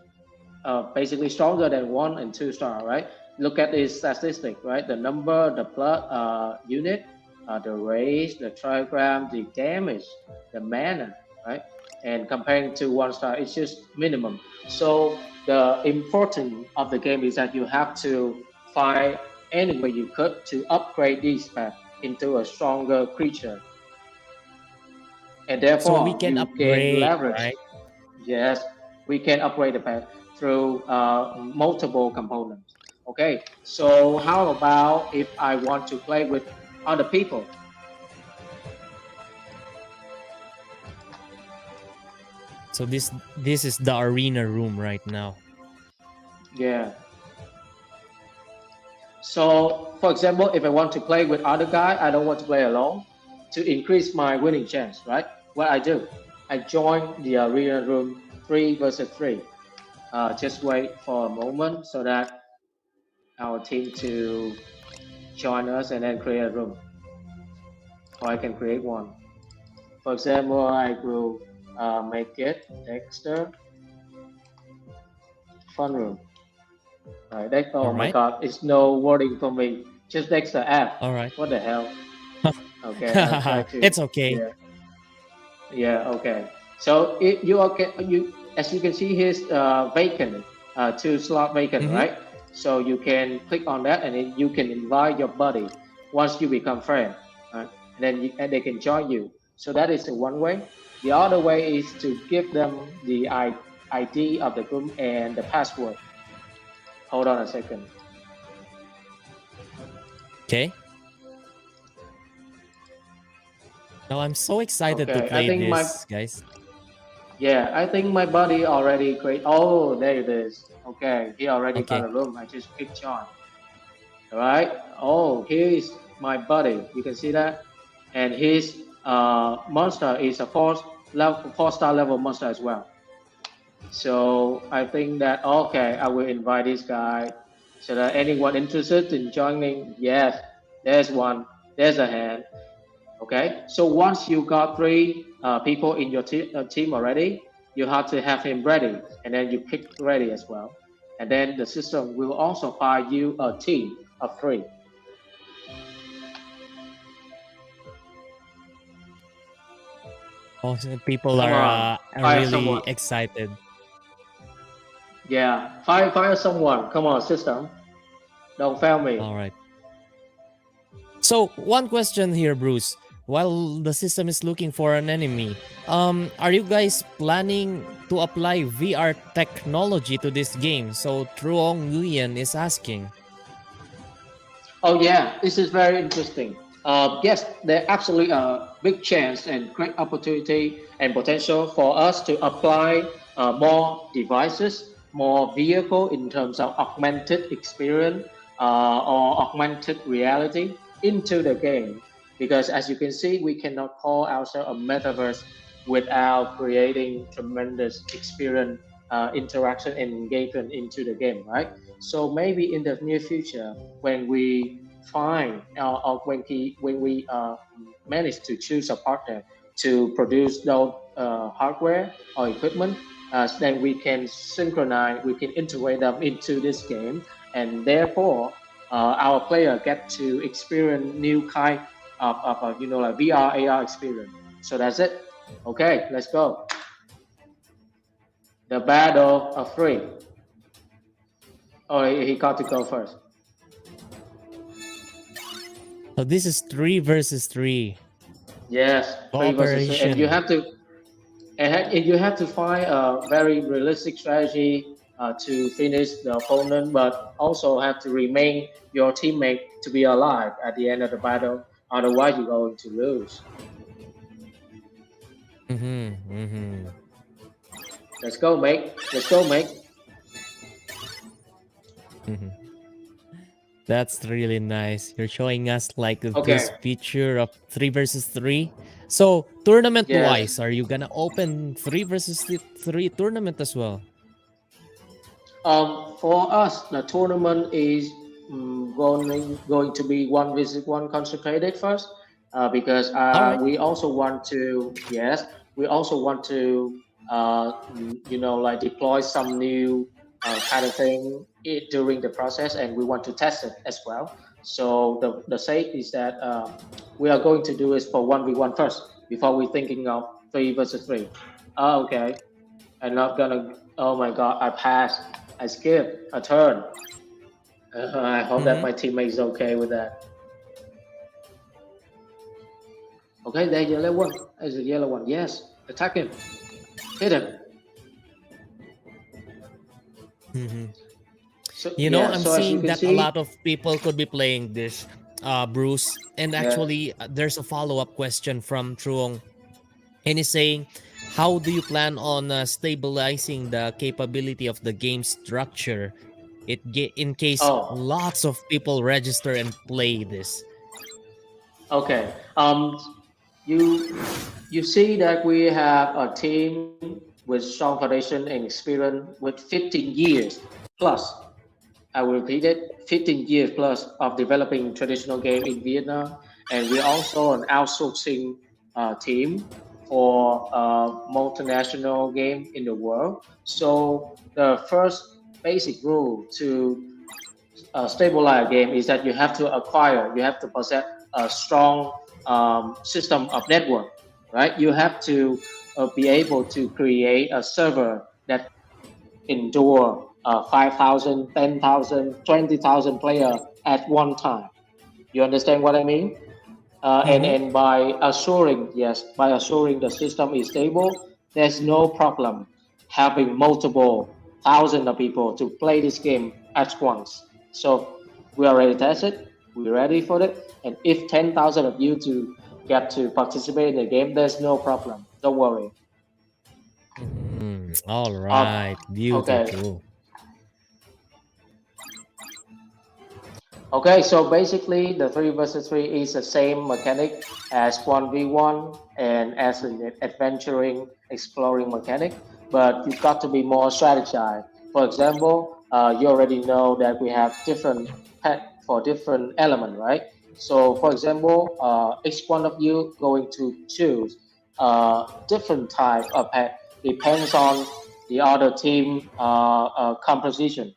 basically stronger than 1 and 2 star, right? Look at the statistic, right? The number, the blood unit, the race, the trigram, the damage, the mana, right? And comparing to 1 star, it's just minimum. So the important of the game is that you have to find any way you could to upgrade this pet into a stronger creature, and So we therefore can you can upgrade, leverage. right? Yes, we can upgrade the pet through multiple components. Okay, so how about if I want to play with other people? So this is the arena room right now. Yeah. So, for example, if I want to play with other guy, I don't want to play alone. To increase my winning chance, right? What I do, I join the arena room 3 versus 3. Just wait for a moment so that our team to join us and then create a room, or I can create one. For example, I will make it Dexter fun room. Right. All Oh my right. God, it's no wording for me. Just Dexter app. All right. What the hell? Okay, I'll try to. It's okay. Yeah. Yeah. Okay. So you okay? You as you can see, here's vacant. 2 slot vacant, Mm-hmm. right? So you can click on that, and then you can invite your buddy once you become friend, right? And they can join you. So that is the one way. The other way is to give them the ID of the group and the password. Hold on a second. Okay. Now I'm so excited to Okay, I play think my this, guys. yeah, I think my buddy already create. Oh, there it is. Okay, he already found Okay. a room. I just click join. All right. Oh, here is my buddy. You can see that, and his monster is a level 4 star level monster as well. So I think that okay, I will invite this guy. So that anyone interested in joining, yes, there's one. There's a hand. Okay, so once you got 3 people in your team already, you have to have him ready, and then you pick ready as well, and then the system will also find you a team of 3. Oh, people Come on, are fire really someone. excited. Yeah, fire someone. Come on, system, don't fail me. All right. So one question here, Bruce. While the system is looking for an enemy, are you guys planning to apply VR technology to this game? So Truong Nguyen is asking. Oh yeah, this is very interesting. Yes, there absolutely a big chance and great opportunity and potential for us to apply more devices, more vehicle in terms of augmented experience or augmented reality into the game. Because as you can see, we cannot call ourselves a metaverse without creating tremendous experience, interaction, and engagement into the game, right? So maybe in the near future, when we find or when we manage to choose a partner to produce those hardware or equipment, then we can synchronize, we can integrate them into this game, and therefore our player get to experience new kind of like VR AR experience. So that's it. Okay, let's go. The battle of 3. Oh, he got to go first. So this is 3 versus 3 Yes, 3 versus 3, and you cooperation. have to. and you have to find a very realistic strategy to finish the opponent, but also have to remain your teammate to be alive at the end of the battle. Otherwise, you're going to lose. Mm-hmm. Mm-hmm. Let's go, mate. Let's go, mate. Mm-hmm. That's really nice. You're showing us like this Okay. feature of three versus three. So tournament Yes. wise, are you gonna open three versus three tournament as well? For us, the tournament is going to be one visit, one consecrated first, because All right. we also want to, yes, we also want to, like deploy some new kind of thing during the process, and we want to test it as well. So the sake is that we are going to do is for 1v1 first before we thinking of three versus three. Okay. I'm not gonna. Oh my god! I passed. I skipped a turn. I hope that Mm-hmm. my teammate is okay with that. Okay, there's yellow one. There's a yellow one. Yes, attack him. Hit him. Mm-hmm. So You know, yeah. I'm So as you seeing can that a see, lot of people could be playing this, Bruce. And yeah. actually, there's a follow up question from Truong, and he's saying, "How do you plan on stabilizing the capability of the game structure? In case Oh, lots of people register and play this." okay. You see that we have a team with strong foundation and experience with 15 years plus. I will repeat it, 15 years plus of developing traditional game in Vietnam. And we're also an outsourcing team for multinational game in the world. So the first basic rule to stabilize a game is that you have to possess a strong system of network, right? You have to be able to create a server that endure 5,000, 10,000, 20,000 player at one time. You understand what I mean? Mm-hmm. And by assuring the system is stable, there's no problem having multiple thousands of people to play this game at once. So we already tested, we're ready for it, and if 10,000 of you to get to participate in the game, there's no problem. Don't worry. All Um, right. okay, Beautiful. Okay, so basically the three versus three is the same mechanic as 1v1 and as an adventuring, exploring mechanic, but you've got to be more strategized. For example, you already know that we have different pet for different element, right? So for example, each one of you going to choose different type of pet depends on the other team composition,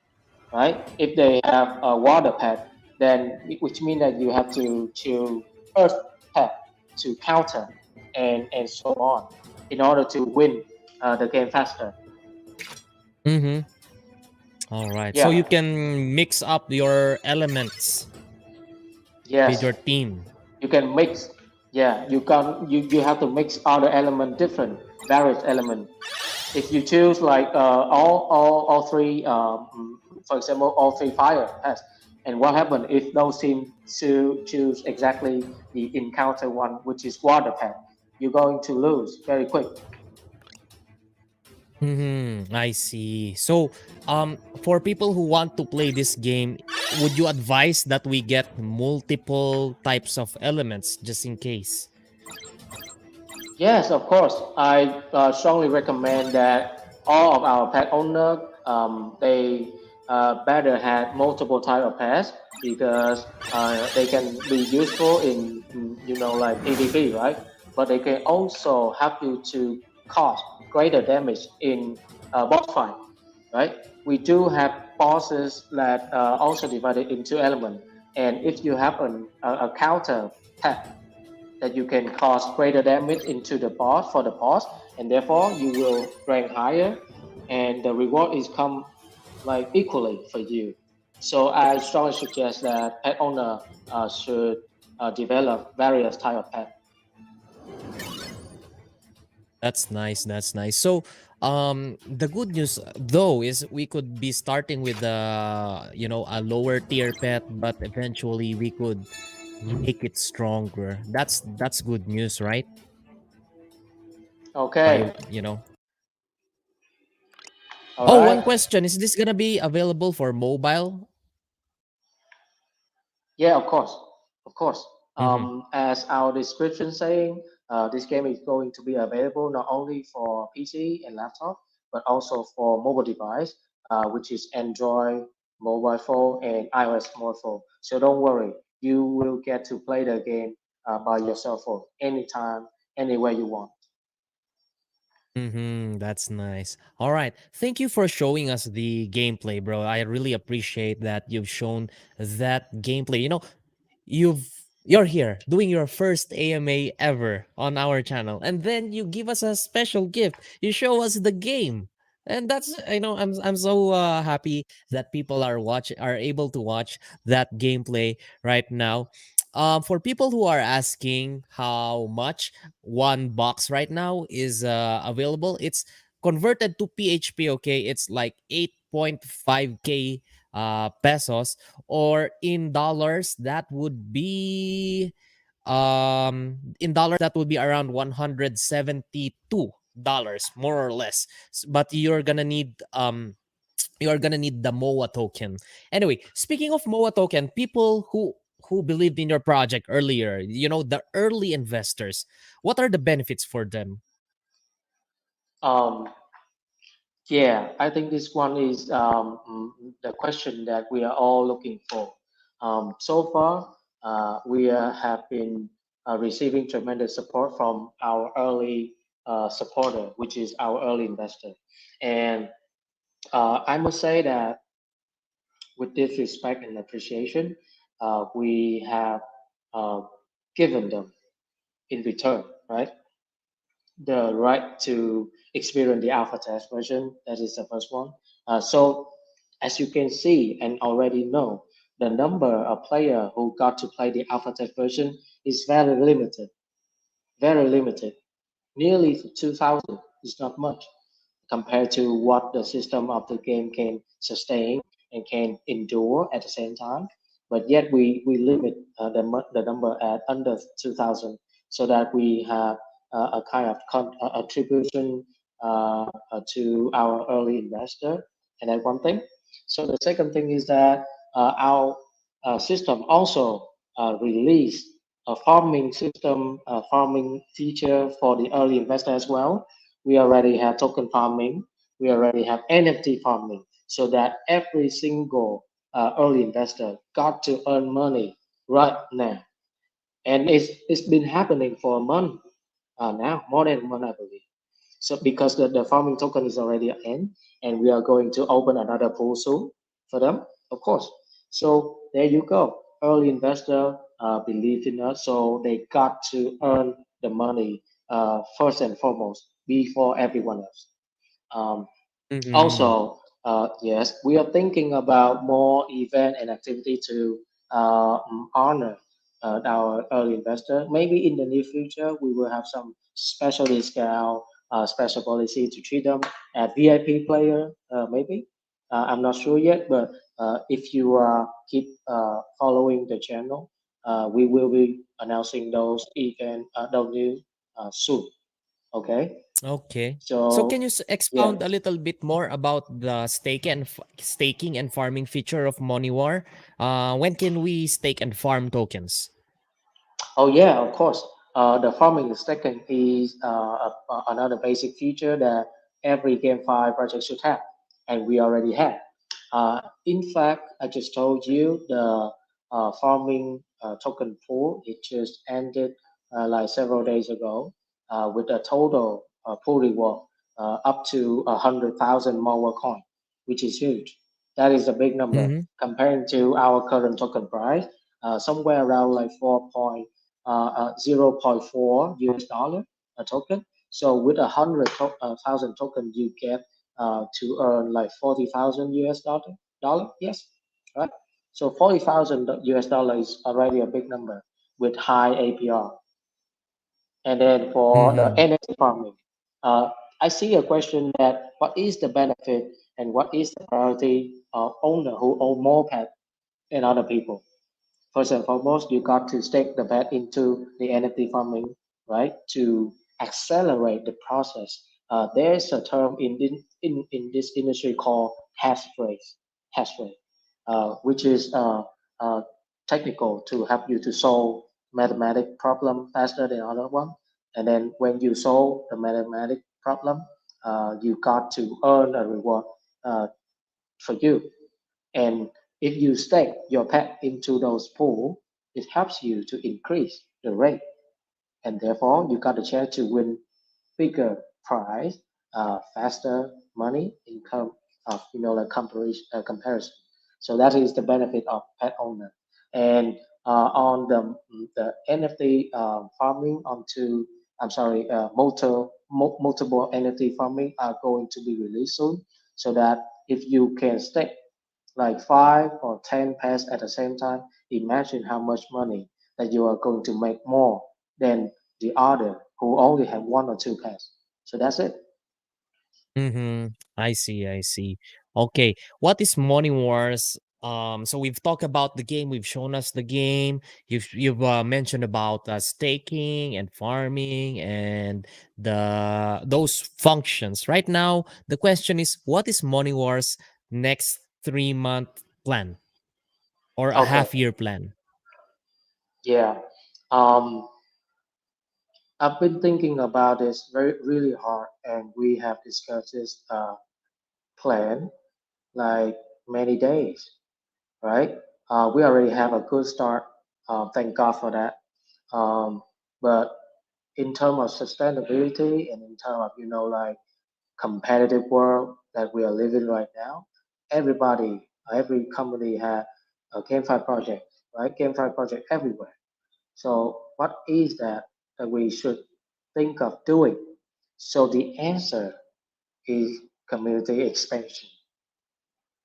right? If they have a water pet, then which means that you have to choose earth pet to counter and so on in order to win the game faster. Mm-hmm. All right. So you Yeah, can mix up your elements with yes, your team. you can mix. Yeah, you have to mix other element different various element. If you choose like all three, for example, all three fire pets, and what happens if those team to choose exactly the encounter one, which is water pet, you're going to lose very quick. I see. So, for people who want to play this game, would you advise that we get multiple types of elements just in case? Yes, of course. I strongly recommend that all of our pet owner they better have multiple type of pets because they can be useful in like PvP, right? But they can also help you to cause greater damage in boss fight, right? We do have bosses that also divided into elements, and if you have a counter pet that you can cause greater damage into the boss for the boss, and therefore you will rank higher, and the reward is come like equally for you. So I strongly suggest that pet owner should develop various type of pet. That's nice. That's nice. So, the good news though is we could be starting with a lower tier pet, but eventually we could make it stronger. That's good news, right? By Okay, all Oh, right. one question: is this gonna be available for mobile? Yeah, of course, of course. Mm-hmm. As our description saying, this game is going to be available not only for PC and laptop, but also for mobile device, which is Android mobile phone and iOS mobile phone. So don't worry, you will get to play the game by your cell phone anytime, anywhere you want. Mm-hmm. That's nice. All right. Thank you for showing us the gameplay, bro. I really appreciate that you've shown that gameplay. You're here doing your first AMA ever on our channel, and then you give us a special gift. You show us the game. And that's I'm so happy that people are able to watch that gameplay right now. For people who are asking how much one box right now is available, it's converted to PHP. Okay, it's like 8.5k pesos, or in dollars that would be around $172 more or less. But you're gonna need the MOWA token. Anyway, speaking of MOWA token, people who believed in your project earlier, the early investors, what are the benefits for them? Um, Yeah, I think this one is the question that we are all looking for. So far, have been receiving tremendous support from our early supporter, which is our early investor. And I must say that with this respect and appreciation, we have uh, given them in return, right? The right to experience the alpha test version. That is the first one. So, as you can see and already know, the number of player who got to play the alpha test version is very limited, very limited. Nearly 2,000 is not much compared to what the system of the game can sustain and can endure at the same time. But yet we limit the number at under 2,000 so that we have a kind of attribution to our early investor. And that one thing. So the second thing is that our system also released a farming system, a farming feature for the early investor as well. We already have token farming. We already have NFT farming, so that every single early investor got to earn money right now. And it's been happening for a month now, more than a month, I believe. So because the farming token is already in, and we are going to open another pool soon for them, of course. So there you go. Early investor believe in us, so they got to earn the money first and foremost before everyone else. Um, Mm-hmm. Also, yes, we are thinking about more event and activity to honor our early investor. Maybe in the near future, we will have some special discount, special policy to treat them as VIP player. Maybe I'm not sure yet, but if you keep following the channel, we will be announcing those event, those news soon. Okay, Okay. So can so you yeah. expound a little bit more about the staking and farming feature of Moniwar? When can we stake and farm tokens? Oh yeah, of course. The farming stacking is another basic feature that every GameFi project should have, and we already have. In fact, I just told you the farming token pool it just ended like several days ago with a total pool reward up to 100,000 MOWA coin, which is huge. That is a big number Mm-hmm. comparing to our current token price, somewhere around like 0 0.4 US dollar a token. So with 100,000 token, you get to earn like 40,000 US dollar. Yes, right. So 40,000 US dollar is already a big number with high APR. And then for the Mm-hmm. NFT farming. Uh, I see a question that what is the benefit and what is the priority of owner who own more pet than other people? First and foremost, you got to stake the bet into the NFT farming, right? To accelerate the process. There's a term in this industry called hash rate, which is uh, technical to help you to solve mathematic problem faster than other one. And then when you solve the mathematic problem, you got to earn a reward uh, for you. And if you stake your pet into those pools, it helps you to increase the rate, and therefore you got a chance to win bigger prize, faster money income of like comparison. So that is the benefit of pet owner. And on the NFT farming onto I'm sorry, multiple NFT farming are going to be released soon, so that if you can stake like 5 or 10 pairs at the same time, imagine how much money that you are going to make more than the other who only have 1 or 2 pairs. So that's it. Mm-hmm. I see, I see. Okay, what is Money Wars? So we've talked about the game. We've shown us the game. You've mentioned about staking and farming and those functions. Right now, the question is, what is Money Wars' next 3 month plan or a Okay, half year plan? yeah. Um, I've been thinking about this really hard, and we have discussed this plan like many days, right? We already have a good start. Thank God for that. Um, but in terms of sustainability and in terms of like competitive world that we are living right now, every company has a GameFi project, right? GameFi project everywhere. So what is that we should think of doing? So the answer is community expansion.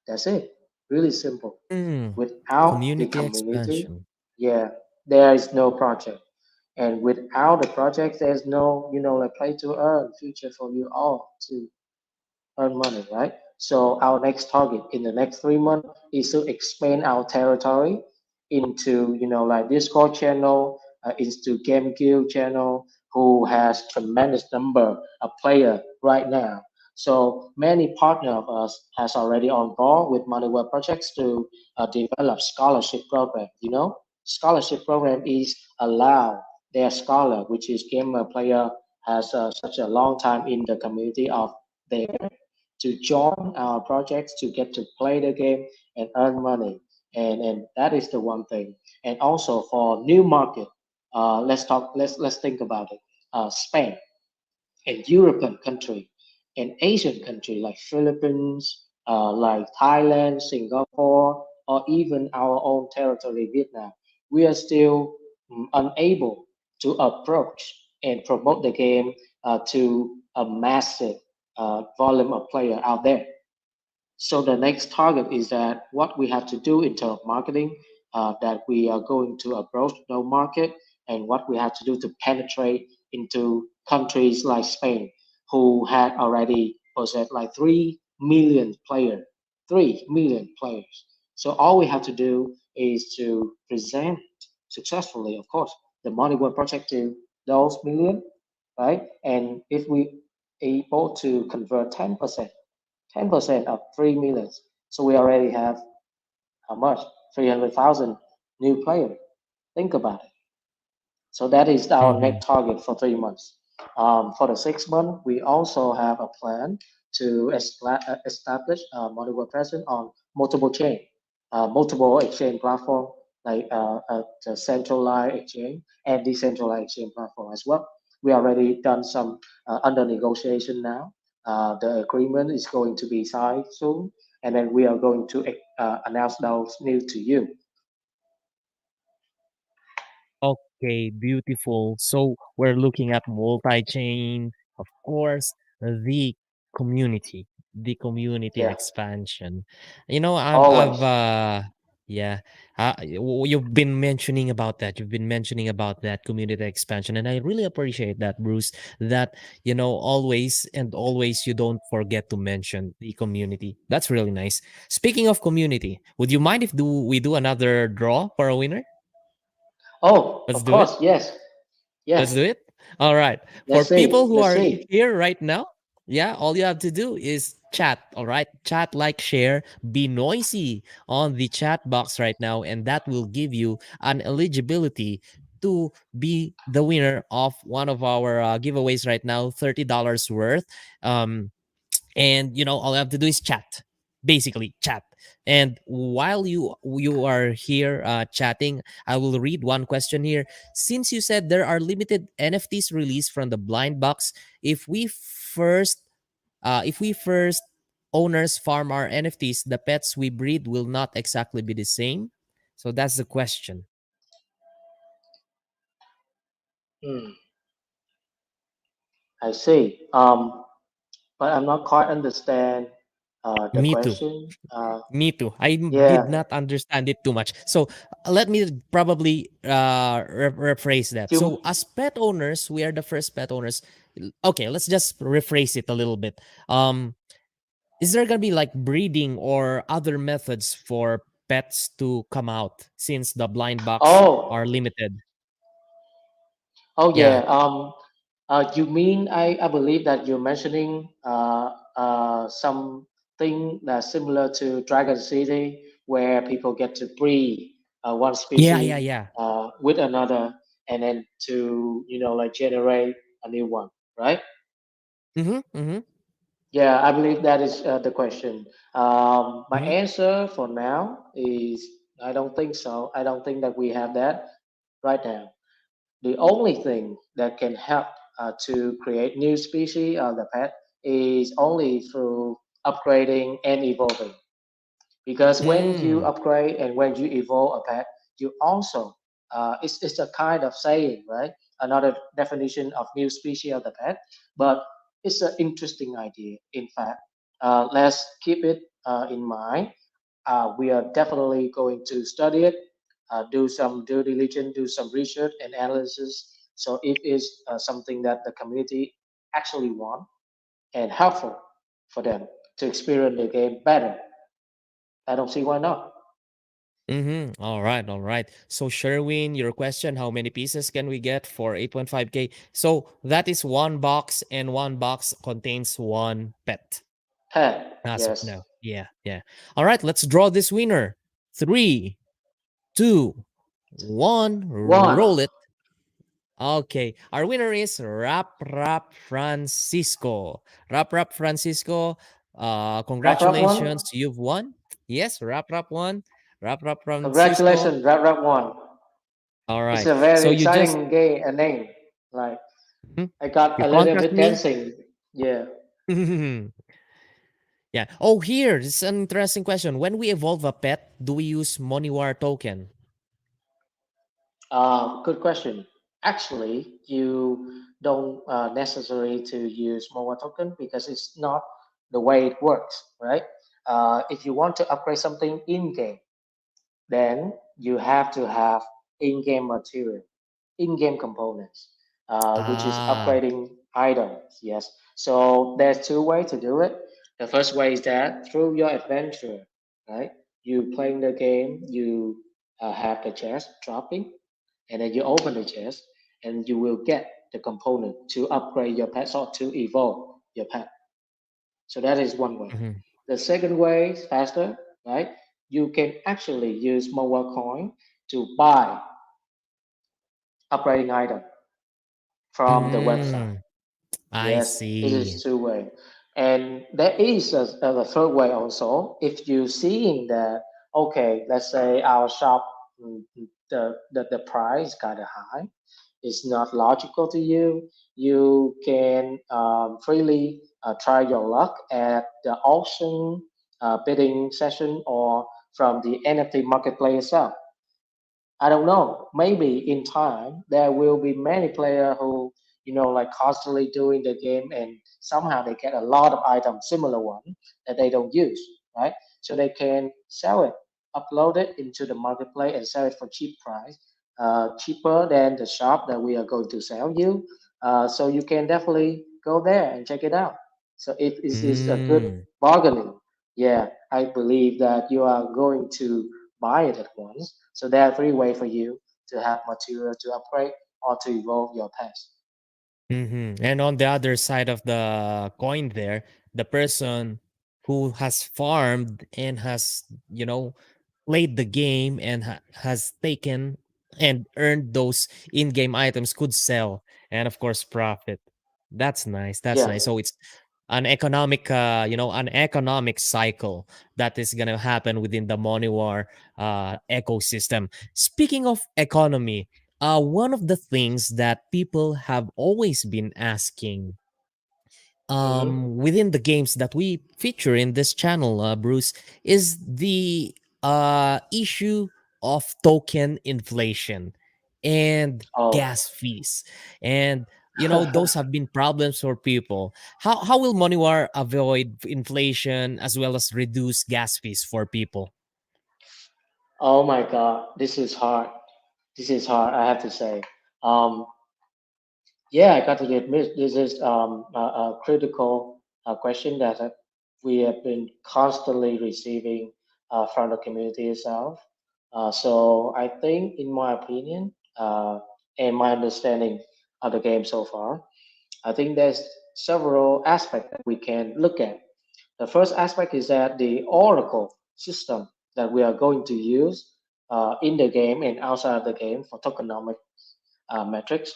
That's it. Really simple. Mm, Without the community community, expansion. yeah, there is no project. And without the project, there's no, like play to earn future for you all to earn money, right? So our next target in the next 3 months is to expand our territory into, like Discord channel, into Game Guild channel, who has tremendous number of player right now. So many partner of us has already on board with Moniwar projects to develop scholarship program. Scholarship program is allow their scholar, which is gamer player, has such a long time in the community of there to join our projects to get to play the game and earn money. And that is the one thing. And also for new market, let's think about it. Spain, and European country, and Asian country like Philippines, like Thailand, Singapore, or even our own territory, Vietnam, we are still unable to approach and promote the game to a massive volume of player out there. So the next target is that what we have to do in terms of marketing, that we are going to approach the market, and what we have to do to penetrate into countries like Spain, who had already possessed like 3 million players. So all we have to do is to present successfully, of course, the Moniwar project to those million, right? And if we able to convert 10% of 3 millions. So we already have how much? 300,000 new players. Think about it. So that is our Mm-hmm. net target for 3 months. For the 6 month, we also have a plan to establish a multiple presence on multiple chain, multiple exchange platform like the centralized exchange and decentralized exchange platform as well. We already done some under negotiation now. The agreement is going to be signed soon, and then we are going to announce those news to you. Okay, beautiful. So we're looking at multi-chain, of course, the the community Yeah, expansion. You know, I've always. Yeah. You've been mentioning about that. You've been mentioning about that community expansion. And I really appreciate that, Bruce, that, always and always you don't forget to mention the community. That's really nice. Speaking of community, would you mind if we do another draw for a winner? Oh, Let's of do it. course, yes, Let's yes. do it. All right. For Let's people see, who let's are see. here right now, yeah, all you have to do is chat. All right. Chat, like, share, be noisy on the chat box right now. And that will give you an eligibility to be the winner of one of our giveaways right now, $30 worth. Um, and all you have to do is chat, basically chat. And while you are here chatting, I will read one question here. Since you said there are limited NFTs released from the blind box, if we first owners farm our NFTs, the pets we breed will not exactly be the same. So that's the question. Hmm, I see. But I'm not quite understand the Me too. question. Me too. Did Yeah, not understand it too much. So let me probably rephrase that. you. So as pet owners, we are the first pet owners. Okay, let's just rephrase it a little bit. Um, is there gonna be like breeding or other methods for pets to come out since the blind box are Oh, limited? oh Yeah. yeah. You mean I believe that you're mentioning something that's similar to Dragon City, where people get to breed one Yeah. Yeah. species Yeah. with another, and then to like generate a new one, right? Mm-hmm. Mm-hmm. Yeah, I believe that is the question. My Mm-hmm. answer for now is I don't think so. I don't think that we have that right now. The only thing that can help to create new species of the pet is only through upgrading and evolving. Because when you Mm. upgrade and when you evolve a pet, you also it's a kind of saying, right? Another definition of new species of the pet, but it's an interesting idea. In fact, let's keep it in mind. We are definitely going to study it, do some due diligence, do some research and analysis. So if it's something that the community actually want and helpful for them to experience the game better, I don't see why not. Mm-hmm. All right, all right. So Sherwin, your question, how many pieces can we get for 8.5K? So that is one box and one box contains one pet Pet, as of yes. now. Yeah, yeah. All right, let's draw this winner. Three, two, one, One, roll it. Okay, our winner is Rap Rap Francisco. Rap Rap Francisco, wrap one. congratulations, you've won. Yes, Rap Rap won. Rap Rap Francisco. Congratulations, wrap one. All It's right. a So very you just exciting game, a name. Like mhm, I got you a little contact bit me. dancing. Yeah. Yeah. Oh, here, this is an interesting question. When we evolve a pet, do we use Moniwar token? Good question. Actually, you don't necessary to use MOWA token because it's not the way it works, right? If you want to upgrade something in game, then you have to have in-game material, in-game components, which is Ah. upgrading items. Yes. So there's two ways to do it. The first way is that through your adventure, right? You playing the game, you have the chest dropping, and then you open the chest, and you will get the component to upgrade your pet or to evolve your pet. So that is one way. Mhm. The second way is faster, right? You can actually use mobile coin to buy upgrading item from the website. Mm, I Yes, it see. is two way, and there is a third way also. If you seeing that, okay, let's say our shop, the price kind of high, it's not logical to you. You can freely try your luck at the auction bidding session or from the NFT marketplace itself. I don't know. Maybe in time there will be many players who like constantly doing the game and somehow they get a lot of items, similar one that they don't use, right? So they can sell it. upload it into the marketplace and sell it for cheap price, cheaper than the shop that we are going to sell you. So you can definitely go there and check it out. So it is a good Mm. bargaining. Yeah, I believe that you are going to buy it at once. So there are three ways for you to have material to upgrade or to evolve your pets. And on the other side of the coin, there, the person who has farmed and has, played the game and has taken and earned those in-game items could sell and, of course, profit. That's nice. That's Yeah. nice. So it's an economic cycle that is gonna happen within the Moniwar ecosystem. Speaking of economy, one of the things that people have always been asking Mm-hmm. within the games that we feature in this channel, Bruce, is the issue of token inflation and Oh. gas fees. And those have been problems for people. How will Moniwar avoid inflation as well as reduce gas fees for people? Oh my God, this is hard. This is hard, I have to say. Um, yeah, I got to admit, this is a critical question that we have been constantly receiving from the community itself. So I think, in my opinion, and my understanding of the game so far, I think there's several aspects that we can look at. The first aspect is that the Oracle system that we are going to use in the game and outside of the game for tokenomic metrics,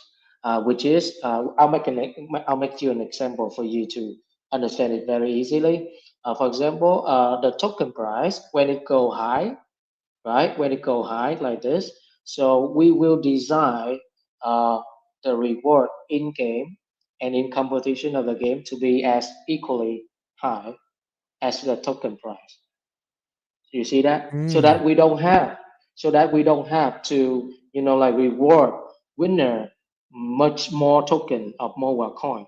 which is I'll make you an example for you to understand it very easily. For example, the token price when it go high, right? When it go high like this, so we will design uh, the reward in game and in competition of the game to be as equally high as the token price. You see that? Mm. So that we don't have to, like reward winner much more token of MOWA coin,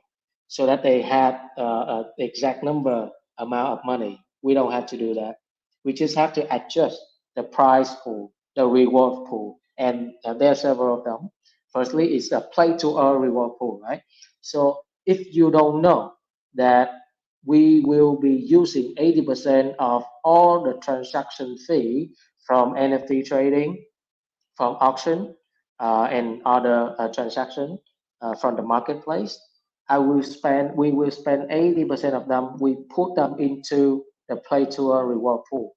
so that they have the exact number amount of money. We don't have to do that. We just have to adjust the prize pool, the reward pool, and there are several of them. Firstly, it's a play to earn reward pool, right? So if you don't know that we will be using 80% of all the transaction fee from NFT trading, from auction, and other transaction from the marketplace. We will spend 80% of them. We put them into the play to earn reward pool.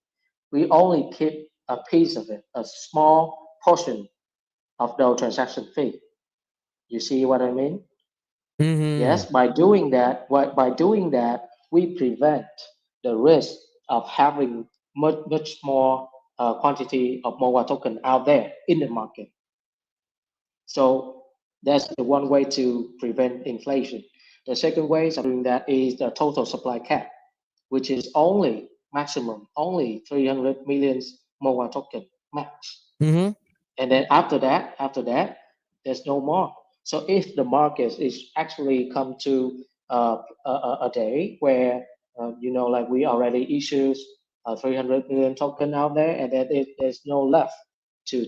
We only keep a piece of it, a small portion of the transaction fee. You see what I mean? Mm-hmm. Yes, by doing that, we prevent the risk of having much more quantity of MOA token out there in the market. So that's the one way to prevent inflation. The second ways of doing that is the total supply cap, which is only 300 million MOA token max. Mm-hmm. And then after that, there's no more. So if the market is actually come to a day where like we already issues 300 million token out there, and then there's no left to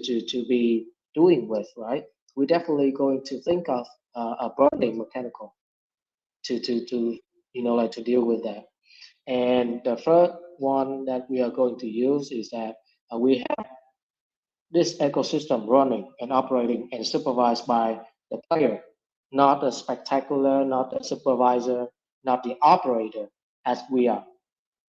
be doing with, right? We're definitely going to think of a burning mechanical to like to deal with that. And the third one that we are going to use is that we this ecosystem running and operating and supervised by the player, not the spectacular, not the supervisor, not the operator as we are,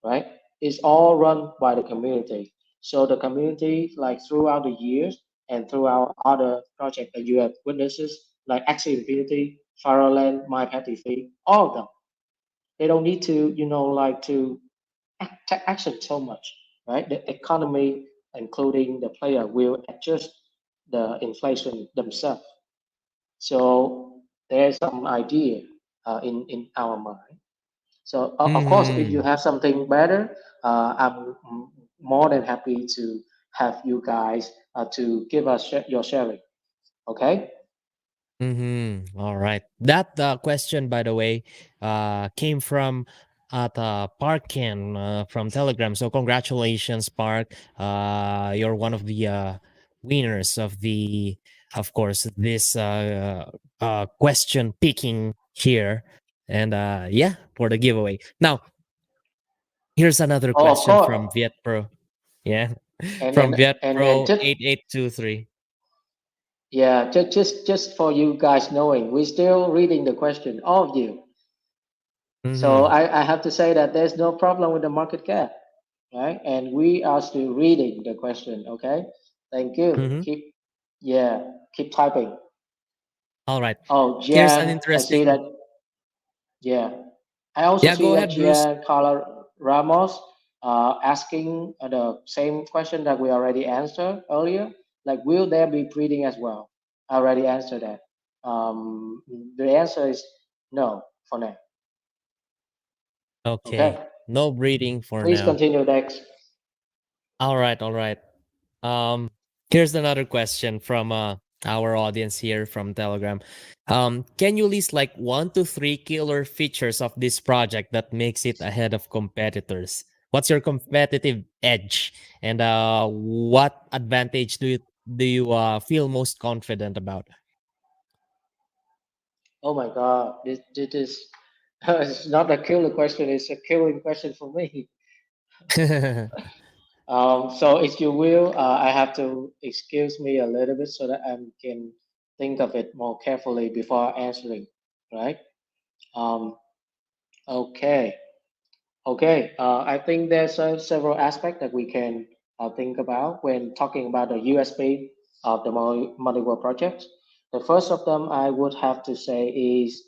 right? It's all run by the community. So the community, like throughout the years and throughout other projects that you have witnesses, like Axie Infinity, Fireland, My Petty Fee, all of them, they don't need to, like to take action so much, right? The economy, including the player, will adjust the inflation themselves. So there's some idea in our mind. So of course, if you Mm-hmm. have something better, I'm more than happy to have you guys to give us your sharing. Okay? All right. That question, by the way, came from at Parkin from Telegram. So congratulations, Park. You're one of the winners of the, of course, this question picking here, and yeah, for the giveaway. Now, here's another Oh, of question from course. Viet Pro. Yeah, And from and Viet and Pro just 8823. yeah, just for you guys knowing, we're still reading the question, all of you. So Mm-hmm. I have to say that there's no problem with the market cap, right? And we are still reading the question. Okay, thank you. Mm-hmm. Keep typing. All right. Oh, Here's an Jan, I see interesting. that. Yeah, I also Yeah, see go that ahead, Bruce. Giancarlo Ramos asking the same question that we already answered earlier. Like, will there be breeding as well? I already answered that. The answer is no for now. Okay. Okay, No breeding for please now. continue, Dex. All right, all right. Um, Here's another question from our audience here from Telegram. Can you list like 1 to 3 killer features of this project that makes it ahead of competitors? What's your competitive edge, and what advantage do you feel most confident about? Oh my God, this is it's not a killer question. It's a killing question for me. So if you will, I have to excuse me a little bit so that I can think of it more carefully before answering, right? Um, okay, okay. I think there's several aspects that we can think about when talking about the USP of the Moniwar project. The first of them I would have to say is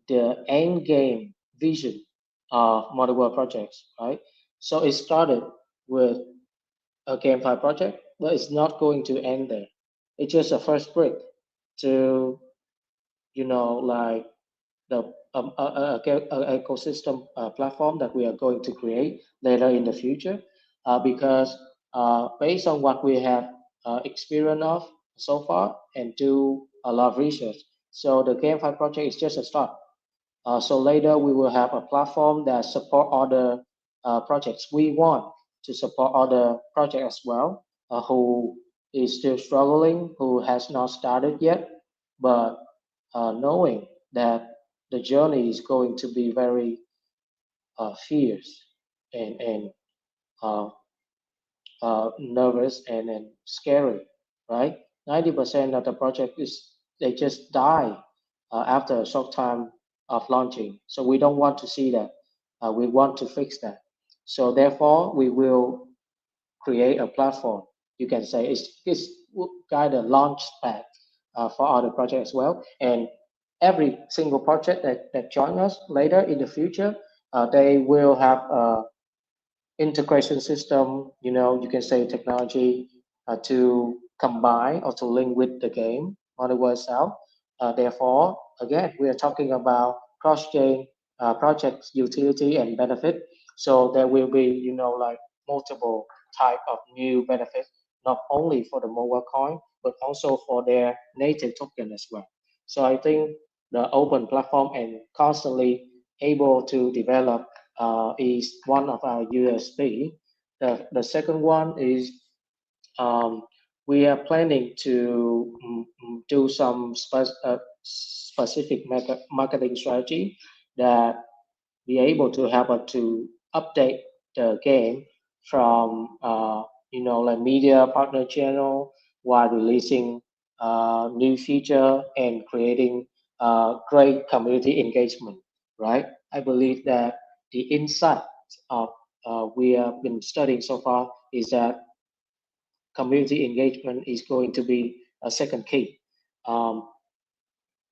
the end game vision of Moniwar projects, right? So it started with a GameFi project, but it's not going to end there. It's just a first brick to, like the ecosystem platform that we are going to create later in the future. Because based on what we have experience of so far and do a lot of research, so the GameFi project is just a start. So later we will have a platform that support other projects. We want to support other projects as well who is still struggling, who has not started yet, but knowing that the journey is going to be very fierce and uh, nervous and scary, right? 90% of the project is they just die after a short time of launching. So we don't want to see that. We want to fix that. So therefore, we will create a platform. You can say it's kind of launch pad for other projects as well. And every single project that join us later in the future, they will have a integration system, you can say technology to combine or to link with the game on the word itself. Therefore, again, we are talking about cross-chain projects, utility, and benefit. So there will be, like multiple type of new benefits, not only for the mobile coin, but also for their native token as well. So I think the open platform and constantly able to develop is one of our USP. The second one is um, we are planning to do some specific marketing strategy that be able to help us to update the game from like media partner channel while releasing new feature and creating great community engagement, right? I believe that the insight of we have been studying so far is that community engagement is going to be a second key. Um,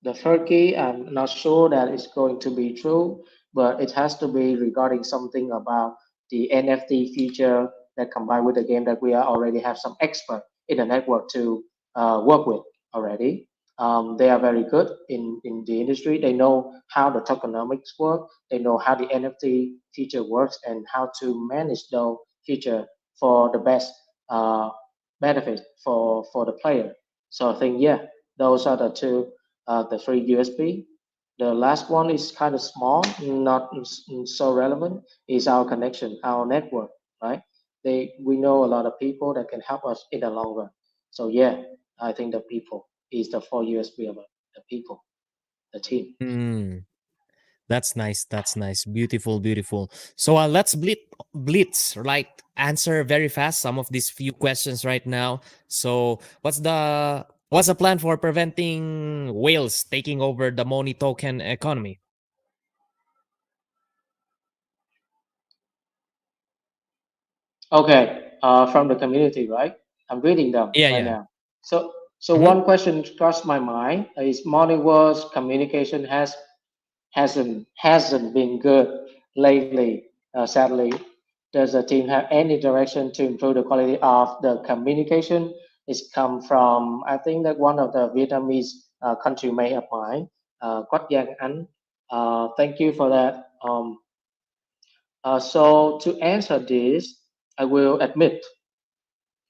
the third key, I'm not sure that it's going to be true, but it has to be regarding something about the NFT feature that combined with the game that we are already have some expert in the network to work with already. They are very good in the industry. They know how the tokenomics work. They know how the NFT feature works and how to manage those feature for the best uh, benefit for the player. So I think yeah, those are the three USB. The last one is kind of small, not so relevant, is our connection, our network, right? We know a lot of people that can help us in the long run. So yeah, I think the people is the four USB of it, the people, the team. Mm, that's nice. That's nice. Beautiful, beautiful. So let's blitz, right? Answer very fast some of these few questions right now. So what's the plan for preventing whales taking over the money token economy? Okay, from the community, right? I'm reading them Yeah, right yeah. now. So Mm-hmm. one question crossed my mind is Moniwar's communication hasn't been good lately. Sadly, does the team have any direction to improve the quality of the communication? It's come from I think that one of the Vietnamese countrymen of mine, Quách Giang Anh. Thank you for that. So to answer this, I will admit,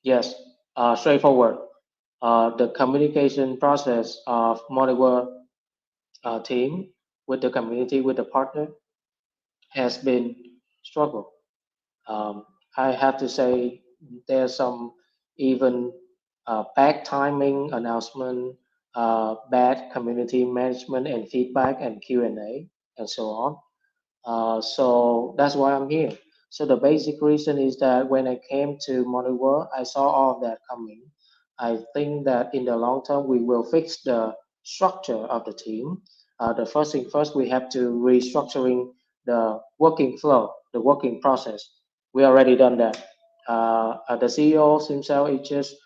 yes, straightforward. The communication process of Monitor team with the community, with the partner, has been struggle. Um, I have to say there's some even bad timing announcement, bad community management and feedback and Q&A and so on. So that's why I'm here. So the basic reason is that when I came to Moniwar, I saw all of that coming. I think that in the long term, we will fix the structure of the team. The first thing first, we have to restructuring the working flow, the working process. We already done that. The CEO himself is just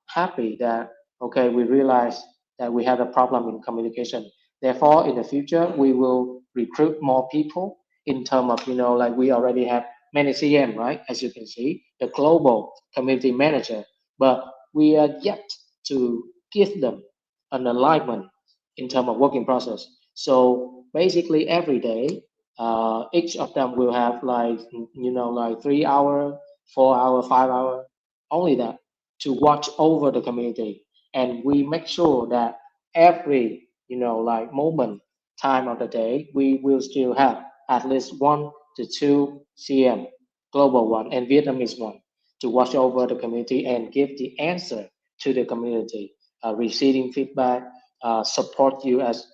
happy that okay, we realized that we had a problem in communication. Therefore, in the future, we will recruit more people in terms of, like we already have many CM, right? As you can see, the global community manager, but we are yet to give them an alignment in terms of working process. So basically, every day, each of them will have like, like 3 hour, 4 hour, 5 hour, only that to watch over the community. And we make sure that every like moment time of the day we will still have at least 1 to 2 cm global one and Vietnamese one to watch over the community and give the answer to the community, receiving feedback, support you as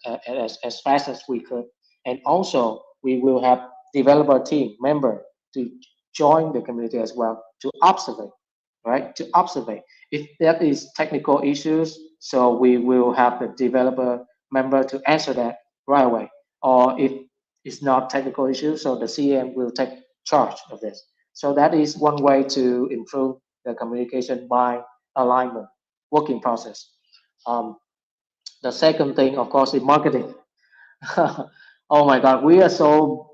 fast as we could. And also we will have developer team member to join the community as well to observe, right? To observe. If that is technical issues, so we will have the developer member to answer that right away. Or if it's not technical issues, so the CM will take charge of this. So that is one way to improve the communication by alignment, working process. Um, the second thing, of course, is marketing. Oh my God, we are so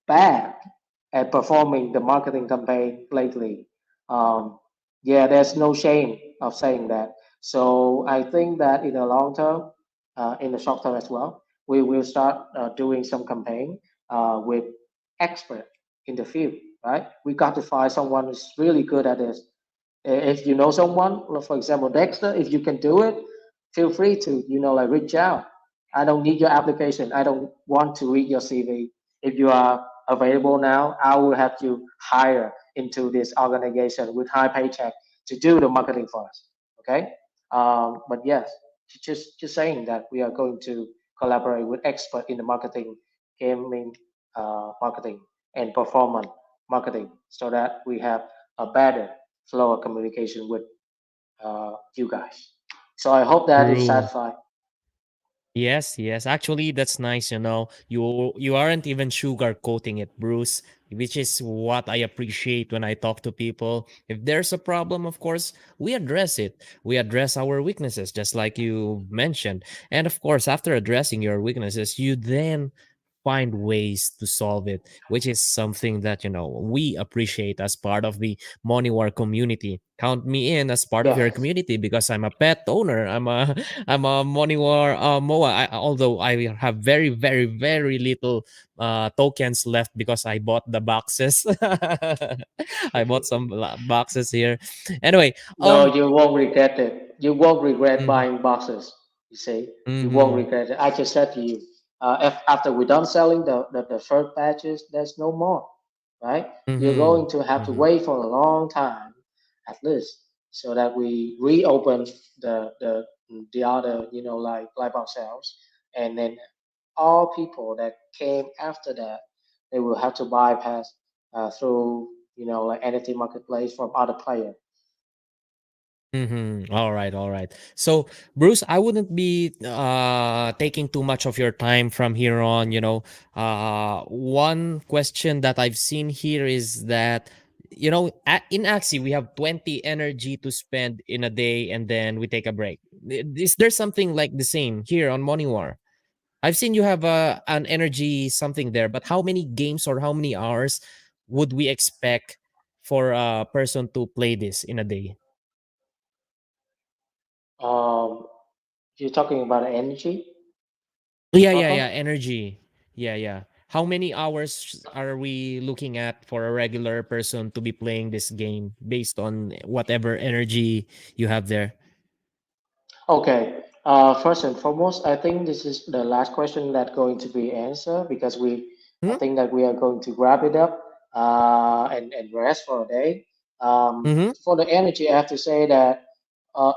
bad at performing the marketing campaign lately. Um, yeah, there's no shame of saying that. So I think that in the long term, in the short term as well, we will start doing some campaign with expert in the field, right? We got to find someone who's really good at this. If you know someone, for example, Dexter, if you can do it, feel free to, like reach out. I don't need your application. I don't want to read your CV. If you are available now, I will have you hire into this organization with high paycheck to do the marketing for us. Okay. But yes, just saying that we are going to collaborate with expert in the marketing, gaming, marketing, and performance marketing, so that we have a better flow of communication with you guys. So I hope that is True. satisfied. Yes, yes. Actually, that's nice, You aren't even sugarcoating it, Bruce, which is what I appreciate when I talk to people. If there's a problem, of course, we address it. We address our weaknesses, just like you mentioned. And of course, after addressing your weaknesses, you then find ways to solve it, which is something that we appreciate as part of the Moniwar community. Count me in as part of Yeah. your community because I'm a pet owner. I'm a Moniwar MOWA. Although I have very, very, very little tokens left because I bought the boxes. I bought some boxes here. Anyway, No, you won't regret it. You won't regret mhm, buying boxes. You see, you won't mhm. regret it. I just said to you. If after we're done selling the first batches, there's no more, right? You're Mm-hmm. going to have to Mm-hmm. wait for a long time, at least, so that we reopen the other, like live ourselves, and then all people that came after that, they will have to bypass through, like NFT marketplace from other player. Mm-hmm. All right, all right. So, Bruce, I wouldn't be taking too much of your time from here on. One question that I've seen here is that in Axie we have 20 energy to spend in a day, and then we take a break. Is there something like the same here on Moniwar? I've seen you have an energy something there, but how many games or how many hours would we expect for a person to play this in a day? Um, you're talking about energy, Yeah, yeah, Rocco? yeah. Energy. Yeah, yeah. How many hours are we looking at for a regular person to be playing this game based on whatever energy you have there? Okay. First and foremost, I think this is the last question that going to be answered because I Hmm? think that we are going to wrap it up and rest for a day. Mm-hmm. For the energy, I have to say that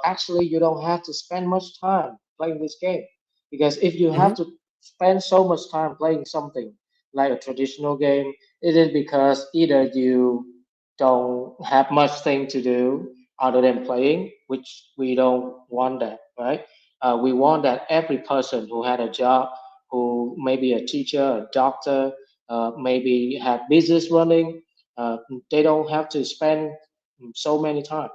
actually you don't have to spend much time playing this game because if you Mm-hmm. have to spend so much time playing something like a traditional game, it is because either you don't have much thing to do other than playing, which we don't want that, right? We want that every person who had a job, who maybe a teacher, a doctor, maybe have business running, uh, they don't have to spend so many time,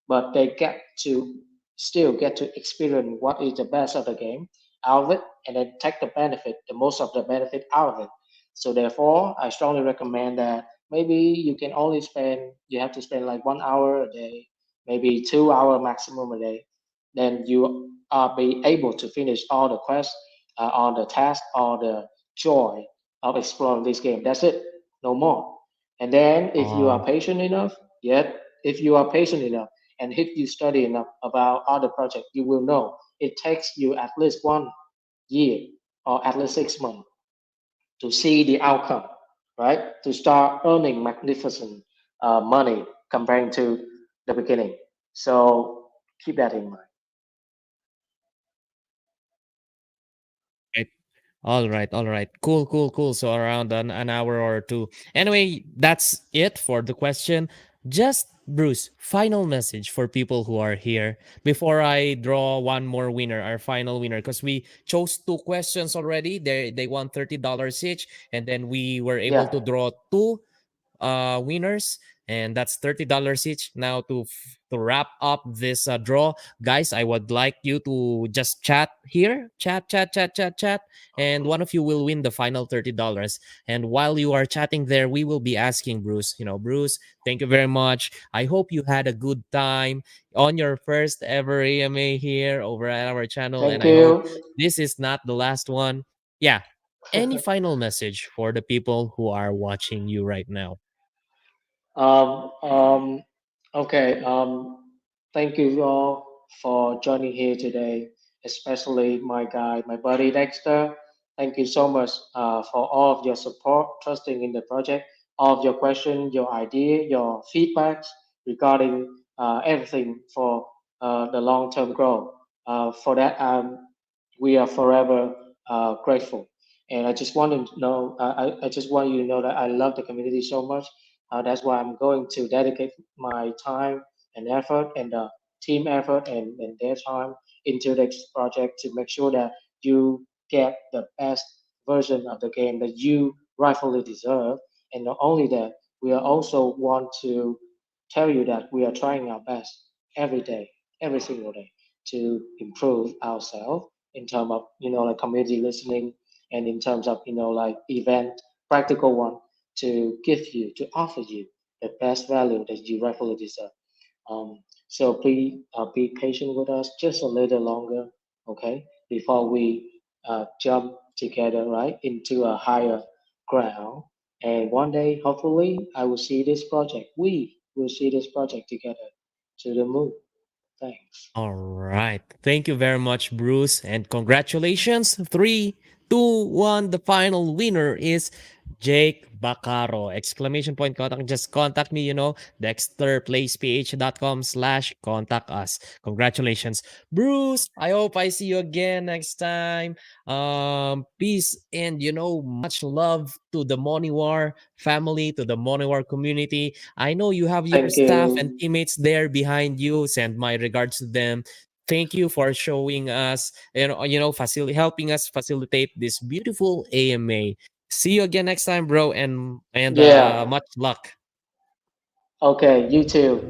but they get to still get to experience what is the best of the game out of it, and then take the benefit, the most of the benefit out of it. So therefore, I strongly recommend that maybe you have to spend like 1 hour a day, maybe 2 hour maximum a day, then you are be able to finish all the quests, all the tasks, all the joy of exploring this game. That's it, no more. And then if you are Oh. patient enough, yet if you are patient enough and if you study enough about other projects, you will know it takes you at least 1 year or at least 6 months to see the outcome, right? To start earning magnificent money comparing to the beginning. So keep that in mind. Right. All right, all right. Cool, cool, cool. So around an hour or two. Anyway, that's it for the question. Just Bruce, final message for people who are here before I draw one more winner, our final winner, because we chose two questions already. They won $30 each, and then we were able Yeah. to draw two winners, and that's $30 each. Now to wrap up this draw, guys, I would like you to just chat here, chat, and one of you will win the final $30. And while you are chatting there, we will be asking Bruce. Bruce, thank you very much. I hope you had a good time on your first ever AMA here over at our channel, and Thank I hope you. this is not the last one. Yeah. Any final message for the people who are watching you right now? Um, um, okay. Thank you all for joining here today, especially my guy, my buddy Dexter. Thank you so much for all of your support, trusting in the project, all of your questions, your idea, your feedbacks regarding everything for the long-term growth. For that, we are forever grateful. And I just want to know, I just want you to know that I love the community so much. That's why I'm going to dedicate my time and effort and the team effort and their time into this project to make sure that you get the best version of the game that you rightfully deserve. And not only that, we are also want to tell you that we are trying our best every day, every single day to improve ourselves in terms of like community listening and in terms of like event practical one to give you, to offer you the best value that you rightfully deserve. So please be patient with us just a little longer, okay, before we jump together, right, into a higher ground. And one day, hopefully, I will see this project. We will see this project together to the moon. Thanks. All right. Thank you very much, Bruce. And congratulations. Three, 2, 1. The final winner is Jake Bacaro. Exclamation point contact. Just contact me, dexterplaysph.com/contact us. Congratulations. Bruce, I hope I see you again next time. Peace and much love to the Moniwar family, to the Moniwar community. I know you have your Thank staff and you. teammates there behind you. Send my regards to them. Thank you for showing us, helping us facilitate this beautiful AMA. See you again next time, bro, and Yeah. much luck. Okay. You too.